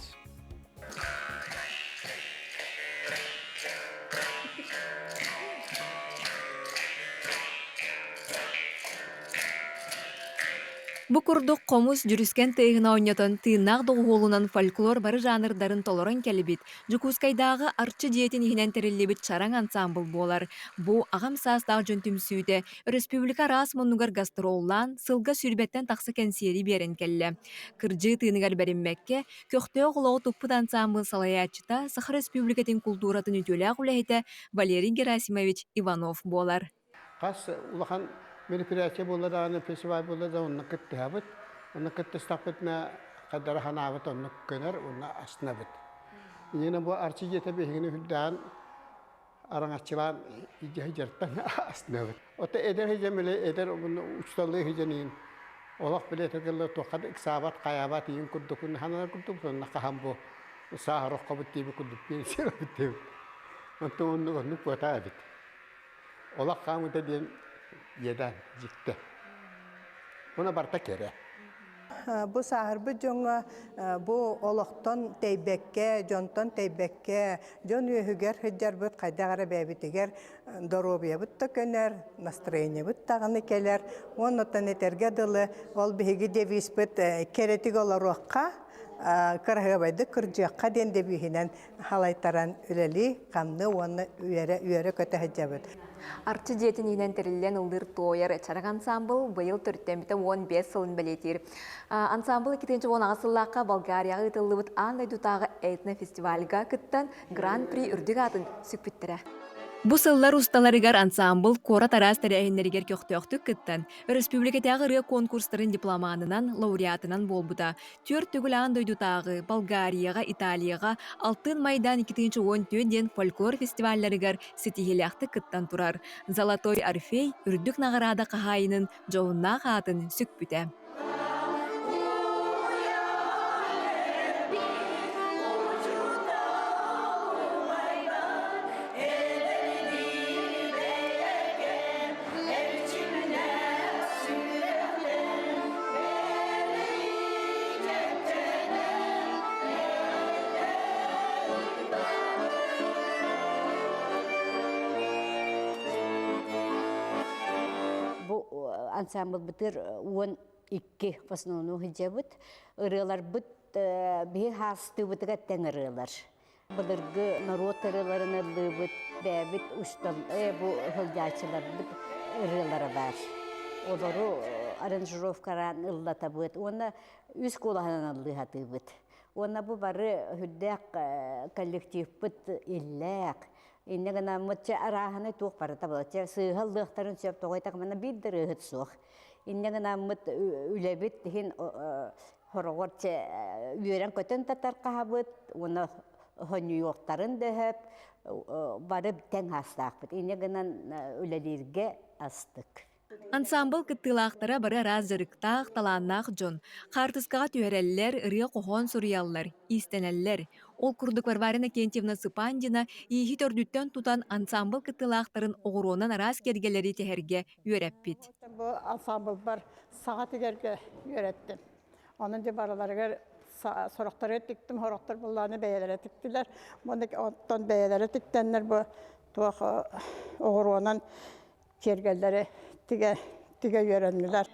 Бу курдук комус жүрүскен тыйгына ойнотон тыйнак долголунан фольклор бары жанрдарын толорон келебит. Жокускайдагы арчы диетин ихинен терилебит чараң ансамбл болар. Бу агам саастагы жөнтүмсүүтэ республика рас монугар гастроллан сылга сүрбеттен таксы кенсери берен келле. Кыржы тыйныгар беринмекке көктөө кулоо туппут ансамбл салаячыта Саха республикатын культуратын үтөлөк улехите Валерий Герасимович Иванов болар. Кас улахан мероприятие было да, фестиваль было да, он кыттабыт, он кыттастапытна кадара ханабыт, он көнер, он аснабыт. Йена бу арчи жете бегине хүддан араңачылан ижертан аснабыт. Ота эдер хижемеле эдер учталы хиженин. Олак билетегеле токад иксабат каябат ин куддукун ханар куддук сон накахамбо сахарок кабытти куддук пенсия битте. Антон ну потабит. Олак камыта ден Yedan jikte. Ona barta kere. Bu sahırбы жоңа bu олоқтон тейбекке, жонтон тейбекке, жон үйігер хүджар бұд қайдағары бәбітігер доробия бұд та көнер, настроение бұд тағыны келер. Оннотан етерге дылы, ол бігі девиз бұд керетік олар оққа, кырғыбайды кыржыққа ден дебігінен халайтаран үлелі, қамны оны үйері көті хүджар бұд. Арчы жетин инен терилен ылдыр тойар чарак ансамбл быйыл 4-15 сылын белетир. Ансамбл 2-10 ағысыллаққа Болгарияға ытылыбыт андай дутағы этно фестивальга кыттан гран-при үрдік атын сүкпіттірі. Бу сыллар усталарыгар ансамбл кора тарас тәрәйінлерігер көқтөқтік кыттан, республикатағы ры конкурстарын дипломанынан, лауреатынан болбыда. Төр түгіл андай дутағы Болгарияға, Италияға, Алтын майдан 2-10 фольклор фестивальларыгар сетихеляқты кыттан турар. Золотой Орфей үрдік нағырада қағайының жоғынна қатын сүкпіті. Ансамбль бітір 12 в основном хиджабыт. Ырылар бит бе хасты бітігі әттен ырылар. Бұлырғы народ ырыларын ылы бит, бәбіт ұштал, бұл хылдячылар бит ырылары бар. Олары аранжировкаран ыллата бит, оны үз қолағынан ылы хаты бит. Оны бұл бары хүддәк коллектив бит илләк. Инне гана мөтчә араханы тук барыта булача сыгыллыктарын сөп тогайта гына биддер ыгыт сук. Инне гана мөт үлебит дигән хорогорча үйрән көтен татар кабыт, уны Нью-Йорктарын дөһәп барып тәң хастак бит. Инне гана үлеләргә астык. Ансамбл кыттылақтара бары разырықтақ таланнақ жон. Қартысқаға түйерелілер, ұрия қохон сұриялылар, истенелілер. Ол күрдік Варварина Кентьевна Сыпандина ехи төрдүттен тұтан ансамбл кыттылақтарын оғыруынан арас кергелері техерге үйереппет. Бұл ансамбл бар саға тегерге үйереттім. Оның де бараларығыр сұрақтар еттіктім, хорақтар бұлланы бәйелер еттіктілер. Бұндық оттан бәйелер еттіктенлер бұл оғыруынан кергелері тиге үйеренлілер.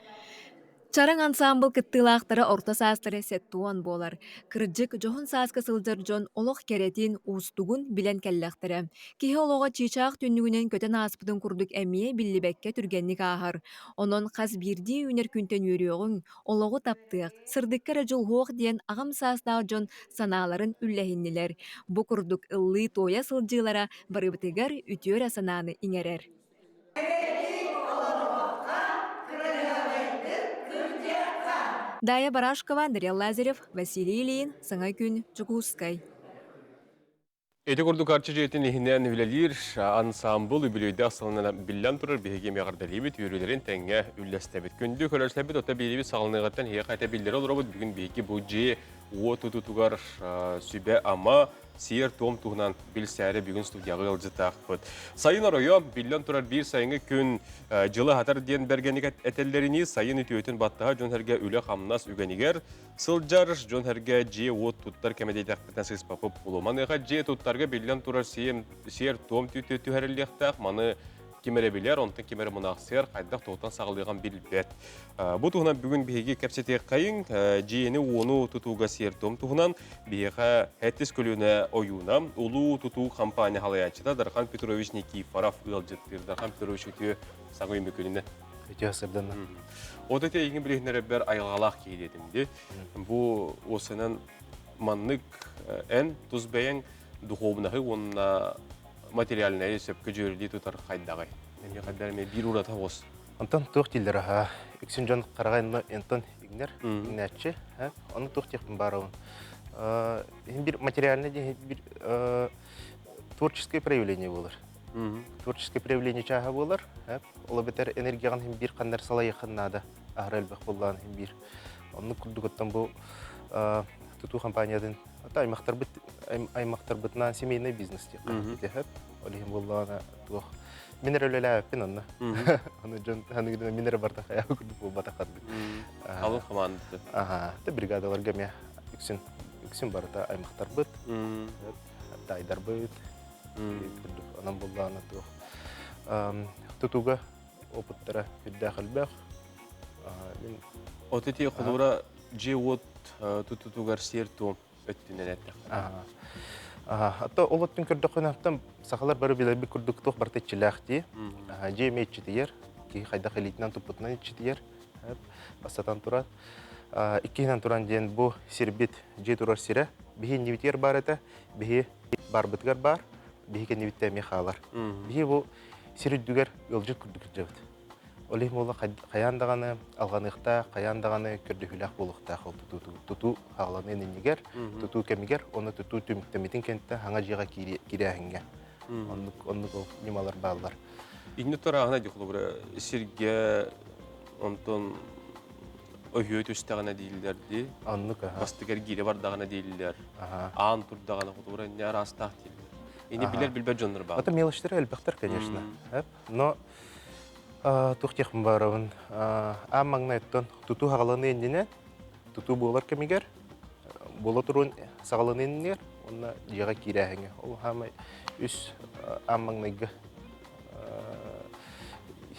Чаран ансамбл кыттылақтары орта састыры сеттуан болар. Кырджык жоғын саска сылжар жон олық керетин уыстугун билен келлақтыры. Кихе олуға чичақ түннігінен көтен аспыдың күрдік әмие биллибекке түргенник ағар. Онон қаз бирди үнер күнтен үйріоғын олуғы таптық. Сырдықкары жылғуық дейін ағым састағы жон саналарын үлләхіннілер. Бұ күрдік ыллы тоя сылжылара барыбытыгар үтер асананы иңерер. Дая Барашкова, Дарья Лазарев, Василий Ильин, Саңа күн, Чукускай. Эти курдук арчы жетин ихинен үлелер ансамбл үбілейді асылынан біллән тұрыр бейге меғардалибет үйрелерін тәңе үлләстәбет. Күнді көләшләбет ота бейбет сағылынығаттан хея қайта білдері олырабыд бүгін бейге бұл же о тұтутуғар сүбе ама сиер том туғынан білсәрі бүгін студияғы ғылжытақ бұд. Сайын оройо, біллән тұрар бір сайыңы күн жылы хатар ден бәргенік әтелдеріні сайын үтіөтін баттыға жонхерге үлі қамнас үгенігер сылжар жонхерге же от тұттар кәмедейдақ бітін сыспапып ұлыманыға же тұттарға біллән тұрар сиер том түтәріліқтақ маны кемері білер, онтын кемері мұнақсыр, қайдақ тоғытан сағылыған білбет. Бұл тұғынан бүгін бейге кәпсетек қайын, жиені оны тұтуға сертом тұғынан бейге әттіс көліне ойуына ұлу тұту компания халаячыда Дархан Петрович Никифаров ұлжеттір. Дархан Петрович өте саңы өймі көліне. Өте асырданы. Ода те егін білігінері бір айғалақ кейдетімді. Бұл осының маннық ән тұзбәйін дұғобынағы онына материальная сөпкі жөрді тұтар қайдағай. Мен қайдарыме бір ұрата ғос. Антон тұқ дейлер аға. Үксін жон қарағайынма Антон игнер, игнатчы. Оны тұқ текпін барауын. Bir материальный, bir творческое проявление болар. Творческое проявление чаға болар. Ола бетер энергияған bir қандар сала яқыннады. Ағырал бақ болған bir. Оны күрдігіттен бұл тұту компаниядан аймақтар бұтынан семейный бизнес те қағып. Олеген болғана тұқ. Минер өлелі әппен онына. Оны жон ханығыдың минер бартақ аяғы күрді бұл батақадды. Қалың командасы. Та бригадалар гәме үксін барыда аймақтар бұт. Дайдар бұт. Онан болғана тұқ. Тұтуға опыттара үдді қылбәқ. Отети құлуыра же от тұтуғар серту өттінен әттіқ. Ата олоттун көрдөкөн аптан сахалар бары билеби көрдөктөх барты чилахти. Же мечитер, ки хайда халитнан тупутнан читер. Басатан турат. Иккинен туран ден бу сирбит же турар сире. Бихи нивитер бар это, бихи барбытгар бар, бихи ке нивитте мехалар. Бихи бу сирүдүгөр ылжыт күрдүк жабыт. Олih мола каяндаганы алганыкта, каяндаганы көрдүхүлак болукта туту хагланы нигер, туту кемигер, оны туту түмүктемитин кентте хаңа жыга кирәһингә. Оннук немалар баллар. Инне торагына дихлубра сирге онтон ойөт үстәгенә диләр ди. Оннук бастыгар гире бардагына диләр. Ан турдагына хутура не растах диләр. Ине билбәт җоннар бар. Это мелочтер әлбәттә, конечно. Но тухтехм барабын. Аммаңнайттан туту хагаланы эндене, туту болар кемигер, бола турун сагаланы эндер, онна жыга кирәһиңе. Ол хамай үс аммаңнайга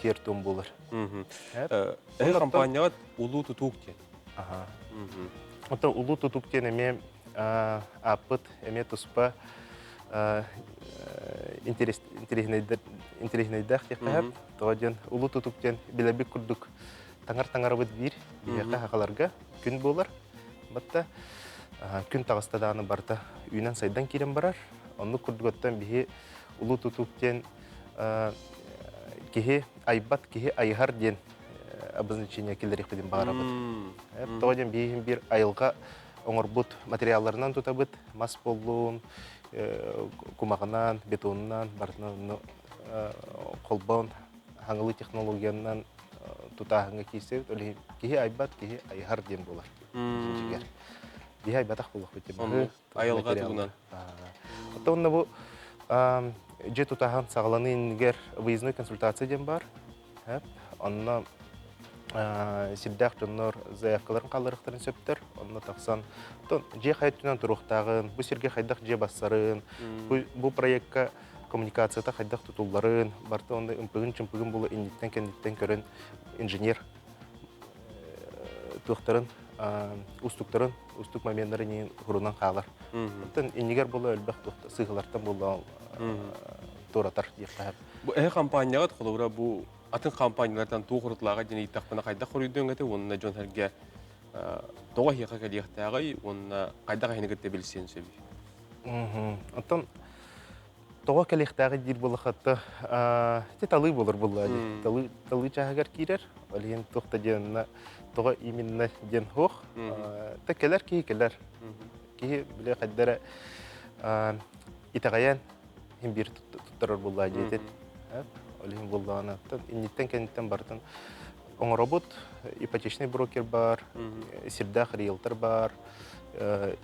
хертон болар. Компания улуу тутуктен. Ото улуу тутуктен эме апыт, эме туспа интереснейдах текәп, тоҗен улуу тутуктен билебик күрдүк. Таңар бит бир, яка хакаларга күн булар. Батта күн тагыстаданы барта үйнән сайдан кирен барар. Онны күрдүгөттән бихи улуу тутуктен кихи айбат кихи айгар ден обозначение килерик биден барабыт. Тоҗен бихи бир айылга оңорбут материалларынан тутабыт, мас болуун, кумагынан, бетоннан, бартынан колбон, хаңылы технологиянан тутахыңа кийсе, кихи айбат, кихи айгар ден болар. Бихи айбатах болук бит. Айылга тугунан. Отонна бу же тутахан сагаланы ингер выездной консультация ден бар. Онна сирдах жоннор заявкаларын калдырыктарын сөптөр. Онна таксан же хайттынан туруктагын, бу сирге хайдак же бассарын, бу проектка коммуникацияда хайдак тутулларын, барты онда ымпыгын болу индиттен кендиттен көрөн инженер туктарын, устуктарын, устук моменттарын ин хурунан калар. Тен иннигер болу элбек тукта сыгылартан болу торатар дип. Бу компанияга толура бу атын компаниялардан тугуртлага жана итакпана кайда көрүдөнгөтө онна жон херге тога хига келиктагы онна кайда кайнегете билсен сөбү. Антон тога келиктагы дир булахатта талы болор буллады. Талы чагар кирер, ален тохта денна тога именно ден хох. Текелер кийкелер. Ки биле каддара итагаян хим бир туттарар буллады дет. Олим булланы. Инниттен кенттен бартын оңробот, ипотечный брокер бар, сирдах риэлтор бар,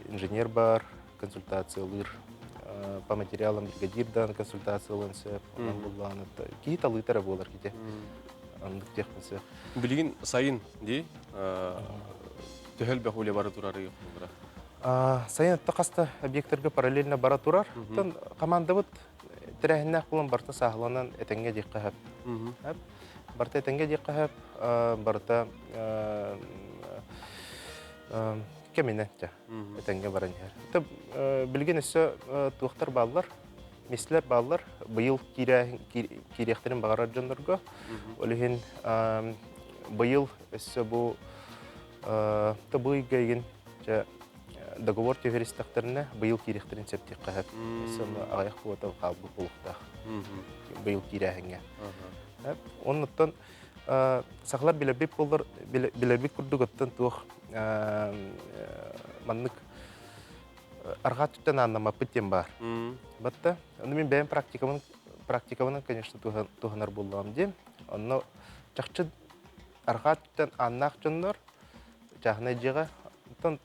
инженер бар, консультациялар по материалам бригадирдан консультациялансы, булланы. Ки талытары болар ките. Андык технасы. Билген сайын ди төһөл бахуле бара турары юк. Сайын тақаста объекттерге параллельно бара турар. Тон командабыт тирәһеннәк булан барта саһланан этеңгә диккәһәп. Барта этеңгә диккәһәп, барта кеминәтә. Этеңгә баран һәр. Тып билген исе туктар баллар, мисләр баллар быел кирәхтерен багарар җаннарга. Олыһын быел исе бу табый гайген договор тевристахтерне быел кирәхтерен септик кәһәп. Сәмә аяк куата кабы булыкта. Быел кирәһеңә. Оннан саклар билебик булыр, билебик күрдүгөттен тух маннык аргаттан аннама питем бар. Батта, аны мен бәйән практикамын, конечно, туханар булам дим. Онно чакчы аргаттан аннак жоннор жагына жыга. Тон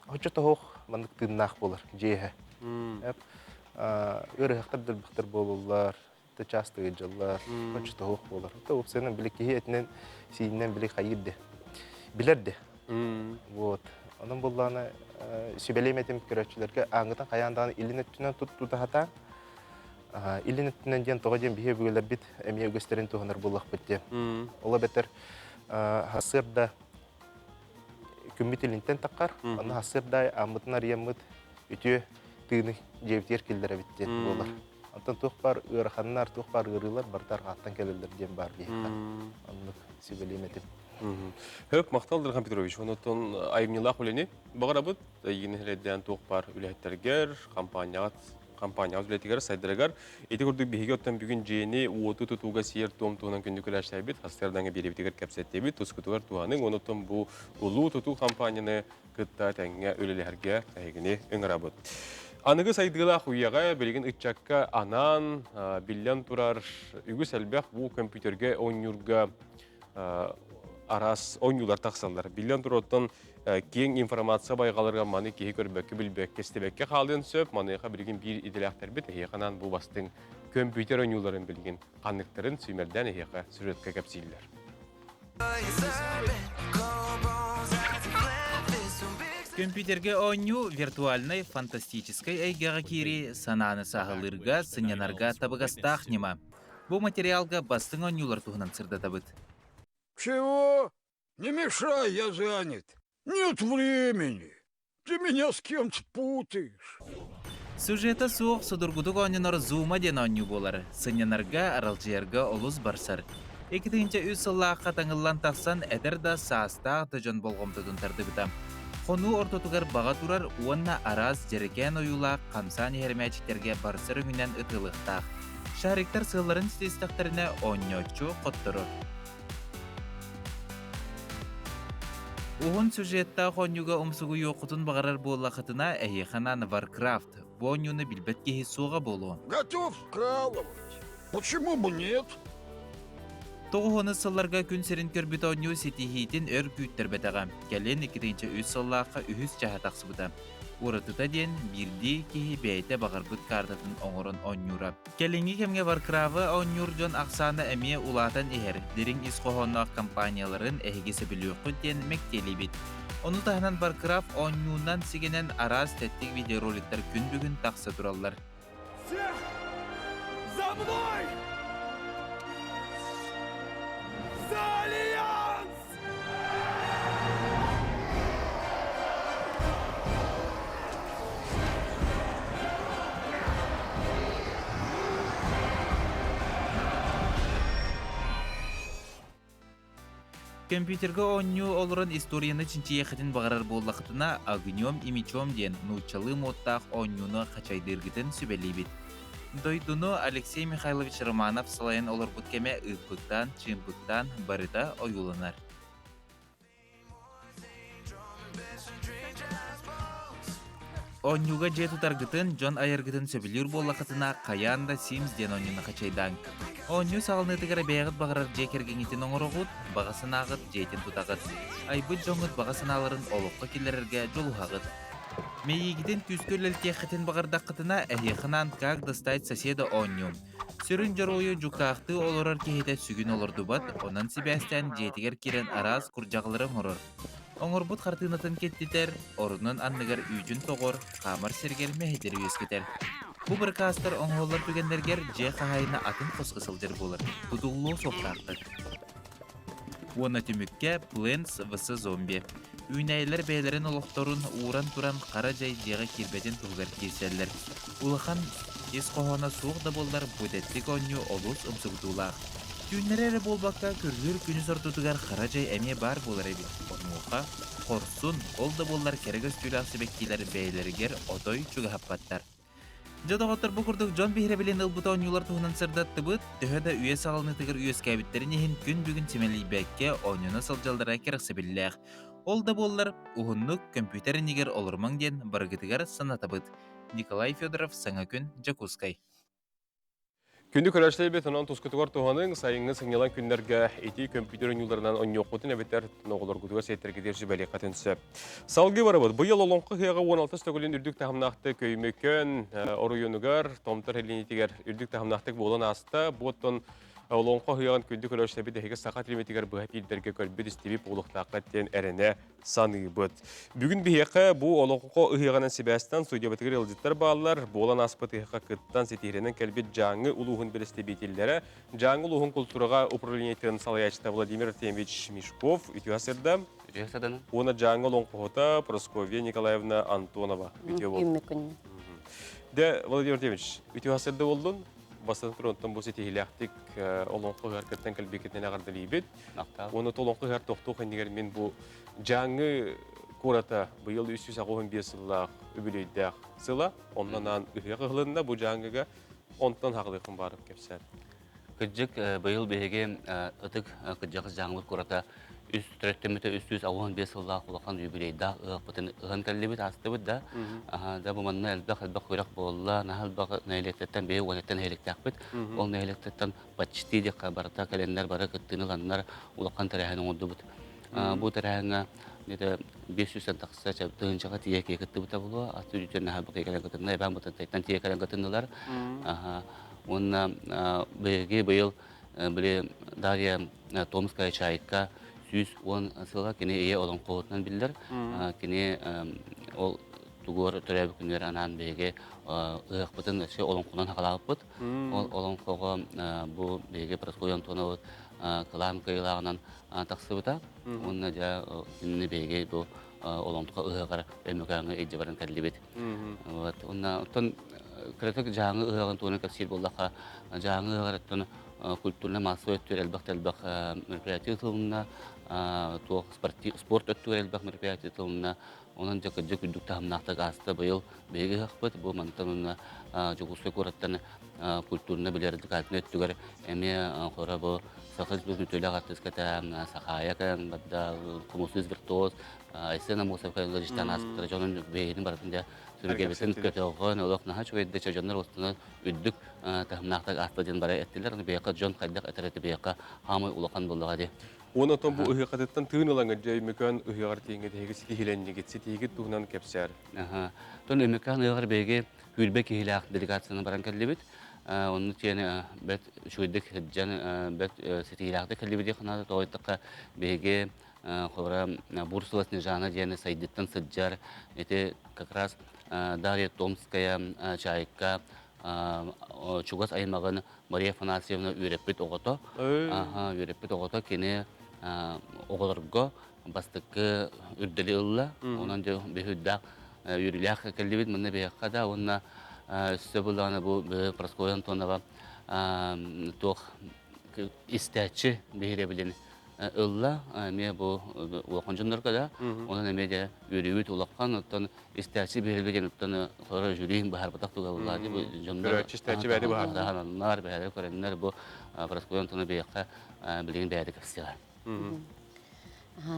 хоча тох маннык тыннак булар, жеһе. Өрөктөр дилбектер болулар. Частые дела, очень того было. То все нам были киетнен, синен были хаидде, билерде. Вот. Onun bulduğuna sübelemetim körçülerge ağıtan kayandan ilinetünden tutahata. İlinetünden diyen toğacım bir bugüler bit emiye gösterin toğanar bullak bitti. Ola beter hasırda kümbit ilinten takar. Onu hasırda amıtnar yamıt ütü тыны жебтер келдер биттен болар. Антон тух бар ырханнар, тух бар ырылар бартар хаттан келелер дем бар бия. Аннык сибелеметип. Хөп мактал Дырхан Петрович, онотон айымнылах үлени багарабыт егинелерден тух бар үлеттергер, компания үлеттергер сайдыргар. Эти көрдүк биһиге оттан бүгүн жени уоту тутуга сиер томтуунан күндүкөлөштөбүт, хастардан беребитигер кепсеттебит, тускутугар туанын онотон бу улуу туту компанияны кытта теңге үлелерге тегини ыңырабыт. Анығы сайдыла хуяға белген ытчакка анан биллен турар үгіс әлбәқ бұл компьютерге ойнюрга арас ойнюлар тақсалар. Биллен туроттан кең информация байғаларға маны кейі көрбәкі білбәк кестебәкке қалдың сөп, маныға білген бір иделяқтар біт, еқанан бұл бастың компьютер ойнюларын білген қанықтарын сүймерден еқа сүретке кәпсейлер. Компьютерге ойну виртуальной фантастической айгаға кири сананы сағылырға сынянарға табығастақ нема. Бұл материалға бастың ойнулар туғынан сырда табыт. Чего? Не мешай, я занят. Нет времени. Ты меня с кем-то путаешь. Сюжета соқ судыргудық ойнынар зума ден ойну болар. Сынянарға аралжиярға олыз барсар. Екітінші үз сыллаққа таңылан тақсан әдір да саастақ тұжын болғымтыдың тарды бітам. Қону ортотугар баға турар уанна араз жерекен ойула қамсан ермәчіктерге барсыр үңінен ұтылықтақ. Шариктар сылларын стестақтарына ойночу қоттырыр. Уғын сюжетта қонюға ұмсығу йоқытын бағарар болақытына әйеқанан Warcraft. Бұл ойнуны білбет кехи соға болу. Готов вкалывать. Почему бы нет? Тоғыны сылларға күн серін көрбіт ойну сетихейтін өр күйттер бәтіға. Кәлен 2-ші үз сыллаққа үхіз жаға тақсыбыда. Уратыта ден бірді кехи бәйті бағарбыт картатын оңырын ойнура. Кәленгі кемге Warcraft'ы ойнур жон ақсаны әме улатан әхер. Дерің исқоғынақ компанияларын әхегесі білі өқіттен мәктелі бет. Оны тағынан Warcraft ойнуынан сігенен араз тәттік видеороликтер күн бүгін тақсы туралар. За мной! За Альянс! Компьютерге ойну олырын историяны чинчие хатын бағарар боллақытына Огнем и мечом ден нучалы модтақ ойнуны қачайдыргытын сүбелей бит. Дойдуну Алексей Михайлович Романов салайын олар бұткеме ұйқықтан, чымпықтан барыда ойуланар. Ойнуға же тұтаргытын, жон айыргытын сөбілер боллақытына Қаянда Симс ден ойнуны қачайдан. Ойну сағылнытығыра бәйғыт бағарар же кергенетін оңырығыт, бағасын ағыт, жейтін тұтағыт. Айбыт жоңыт бағасын алырын олыққа келерерге жолуғағыт. Мейгиден күскөлел техетін бағардақытына әйеқынан как достать соседа ойну. Сүрін жаройы жүктақты олырар кехеті сүгін олырды бат, онан Себастьян жетігер керен араз күржағылырын ұрыр. Оңыр бұт қартынатын кеттетер, орынын анныгар үйджін тоғыр, қамар сергер мәхедер өскетер. Бұл бір кастыр оңғолар түгендергер же қағайына атын қосқысылдер болыр, тұдулу соқтақтыр. Оны түмікке Plants vs. Zombie. Үйнәйлер бәйлерін олықтырын уран-туран қара жай жеға кербеден тұлғар кесерлер. Улахан есқоғана суғда болдар бұдеттік ойну олыс ұмсығдулақ. Түйінлері болбаққа күрлер күні сортутығар қара жай әме бар болар әбі. Онуға қорсын олда болдар керегіз түлақсы бәктейлер бәйлергер отой чуға хаппаттар. Жадағаттар бұқырдық жон бейребелен ұлбыта ойнулар тұғынан сырдатты бұд, төхеді үйе сағылны тұғыр үйес кәбіттерін ехін күн бүгін темелей бәкке ойнуына сылжалдыра керіқсы біліләқ. Ол да болар, ұғынлық компьютері негер олырмаң ден барғытығар саната бұд. Николай Федоров, Саңа күн, Жакускай. Күнді көрәшлей бет, онан тұскытығар тұғаның сайыңны сыңнелан күндерге еті компьютер ойнуларынан ойнуқытын әбеттер тұнығылар күтіға сейттерге дерші бәлі қатынсы. Салғы бары бұд, бұйыл олонқы қияға 16 стөгілін үрдік тағымнақты көймекен орыйонығар, томтар әлінетігер үрдік тағымнақтық болын асты, бұттың Олонқо хыяған күнді көрәштәбі дәхеге сақат лимитігер бұға пейілдерге көрбет істебіп олықтақаттен әріне саны бұд. Бүгін бейеқі бұл олонқо ұйығанын Себастьян студиябатығыр елдеттер бағалар, болан аспыт ұйыққа күттан сетиренен кәлбет жаңы ұлуғын бір істебетелері, жаңы ұлуғын культураға управлениетін салаячта Владимир Артемьевич Мишков үтіға сырды. Оны жаңы олонқоғыта Просковья Николаевна Антонова үтіға болды. De Vladimir Артемьевич, ütü hasırda oldun. Basın fronтон bu seti hilaktik olonqo harketten kalbeketine agarda libet. Onu tolonqo har toxtu xendiger men bu жаңы kurata bu yıl 395 yıllık übüleyde sıla ondan an ıhıqılında bu жаңыга ondan haqlığın barıp kepser. Kıcık bu yıl bege ıtık kıcık жаңы kurata üst türettemete 395 yıllık ulaqan übüleyde ıhpıtın ıhın kallibet astı da da bu manna elbaq kuyraq bolla nahal neyletetten bege onetten heliktakbet ol neyletetten почти de qabarta kalenler bara kıttınılanlar ulaqan tarahanın oldu bu tarahanga nede 500'den taqsa çabtığınca tiye ke kıttı bu tablo atı üzerine ha bakay kalan kıttınlar ben bu taytan tiye kalan kıttınlar onun bege bu yıl bile Darya Tomskaya çayka 110 sıla kene iyi olan qoğutdan bildir. Kene ol tuğur törəbi günlər anan bege ıqbıtın şey olan qoğundan haqalaqıb bud. Olan qoğa bu bege praskoyan tonu kalan kıyılağından taqsıbıda. Onun da günni bege bu olan tuğa ıqar eməkağını ecəbarın kəlibet. Ondan kritik жаңы ıqın tonu kapsil bollaqa жаңы ıqarıttın культурный массовый өттөр элбак мероприятие тылына спорт өттөр элбак мероприятие тылына онан жакы күндүк тамнакта гасты быйыл беги хакпыт бу мантанына жогусу көрөттөн культурный билерди катны өттүгөр эме кора бу сахыз бүз мүтөлө гаттыската сахая кан бадда комусуз виртуоз эсена мусака логистан аспытыр жонун бейин бардында сүргебесин көтөгөн олок наха чөйдө чөжөнөр остуна үддүк тамнакта гасты ден бара эттилер бейка жон кайдак этерети бейка хамы улакан болдуга де Onu ton bu ıhıqatıttan tığınılan öce mükön ıhıqar teyinge teyge sitihilenini gitsi teyge tuğunan kepser. Ton mükön ıhıqar beyge hülbek ihilaq delegasyonu baran kallibit. Onun için bet şuyduk hıccan bet sitihilaqda kallibit yaqınada toğaytıqqa beyge xora Бурсуласны жана дияны сайдыттан сыджар. Это как раз Дарья Томская чайка Чугас аймағын Мария Афанасьевна үйреппет оғыто. Үйреппет оғыто кені оғылырға бастықы үрділі ұлла. Онан де бейхүддақ үйріліяқ кәлдебет мұнны бейаққа да. Онна үсті бұлағына бұл Праскоян тонава тоқ істәтші бейіре білін ұлла. Мен бұл ұлақын жындырға да. Онан әме де үйребет ұлаққан ұттан істәтші бейіре білген ұттан қора жүрейін бағар бұтақ тұға ұлла. Istəçi bədi bahar. Hanlar bədi көрәнләр bu Praskoyan tonu beyaqqa bilген bədi kəfsiyar.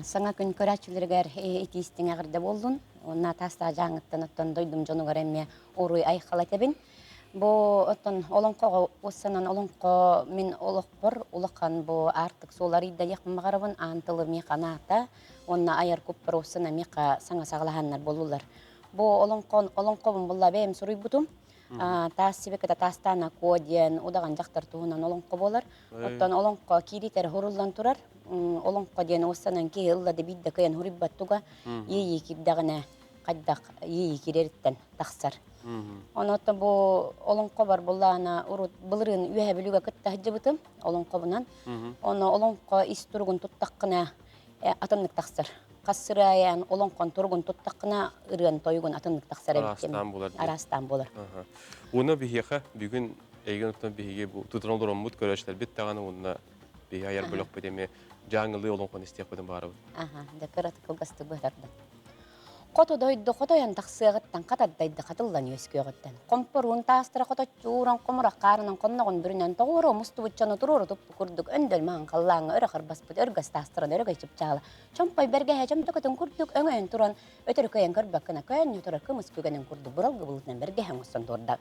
Саңа күн көрәчүлергер итистиң агырда болдун. Онна таста жаңыттан оттон дойдум жонугар эмме оруй айхала тебин. Бу оттон олонкого уссанан олонко мен олокпор улакан бу артык соларыйда якмагарабын антылы механата. Онна аяр куппер уссана меха саңа саглаханнар болулар. Бу олонкобун булла бем суруйбутум. Тас себекте тастана коден удаган жактар туунан олонко болар. Оттон олонко киритер хорулдан турар. Олонко ден уссанан кеылла де бидде кыян хуриббаттуга ийи кибдагына каддак ийи кирерттен таксар. Оноттон бу олонко бар буллана урут былырын үйе билүүгө кытта хыжыбытым олонкобунан. Оны олонко истургун туттаккына атыннык таксар. Кассыраян олонкон тургун туттаккына ырын тойгун атыннык таксар эбиттем. Арастан болар. Уна бихиха бүгүн эйгентен бихиге бу тутурулдурун мут көрөштөр бит таганы уна бихи аяр бөлөк бедеме жаңылы олонкон истеп койдум барыбы. Декорат кылгасты быһарда. Кото дойду котоян таксыгыттан катаддайды катылдан өскөгөттөн. Компорун таастыра кото чууран комура карынан конногон бүрүнөн тогоро мустубуччаны туруру туппу курдук өндөл маан каллааңы өрөкөр баспыт өргөс таастыран өрөгөй чыпчаала. Чомпой берге хежемтөкөтөн курдук өңөйөн туран өтөркөйөн көрбөккөнө көн ютурар кымыс күгөнөн курду буралгы булутнан берге хаңостон турда.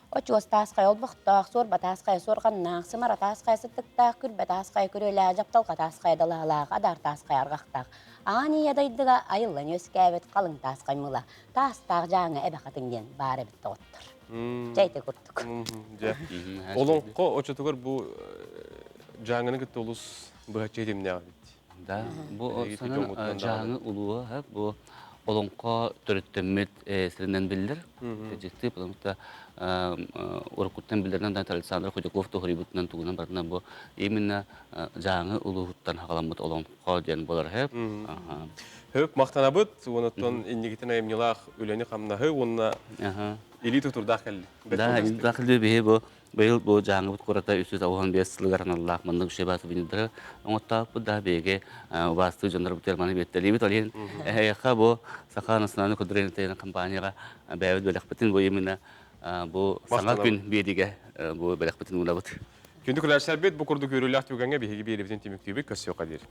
Очуос таасқай олбақтақ, сорба таасқай сорғаннақ, сымара таасқай сыттықтақ, күрбе таасқай күрелі, жапталға таасқай далалақ, адар таасқай арғақтақ. Ани ядайдыға айылын өскәбет қалың таасқай мұла. Таастақ жаңы әбі қатыңден бары бітті оттыр. Жайды күрттік. Олонқо очатығыр бұл жаңыны күтті олыс бұғат жейдеміне ағабет. Да, бұл жаңы ұлуы, бұл олонқо түріттемет сірінен білдір. Жетті, потому что Оркуттан билдерден да Александр Ходяков тохрибутнан тугунан бардынан бу именно жаңы улугуттан хагаламыт олонқо ден болар хеп. Höp maqtanabıt, onutun innigiten ayımnilaq üleni qamnağı, onunla ili tuturdaq kelli. Да, дахил бе бу быйыл бу жаңы курата үсүз аван бесилгарын Аллах мындык шебасы биндир. Оңоттап да беге басты жандар бутерманы беттели бит ален. Яха бу саханасынан кудренте компанияга бәвет беләхбетин бу имена бу саңа күн бедиге бу беләхбетин улабыт. Күндү күләр сәрбет бу курду көрүләк түгәнгә беге биребитен тимек түйбек көсө кадир.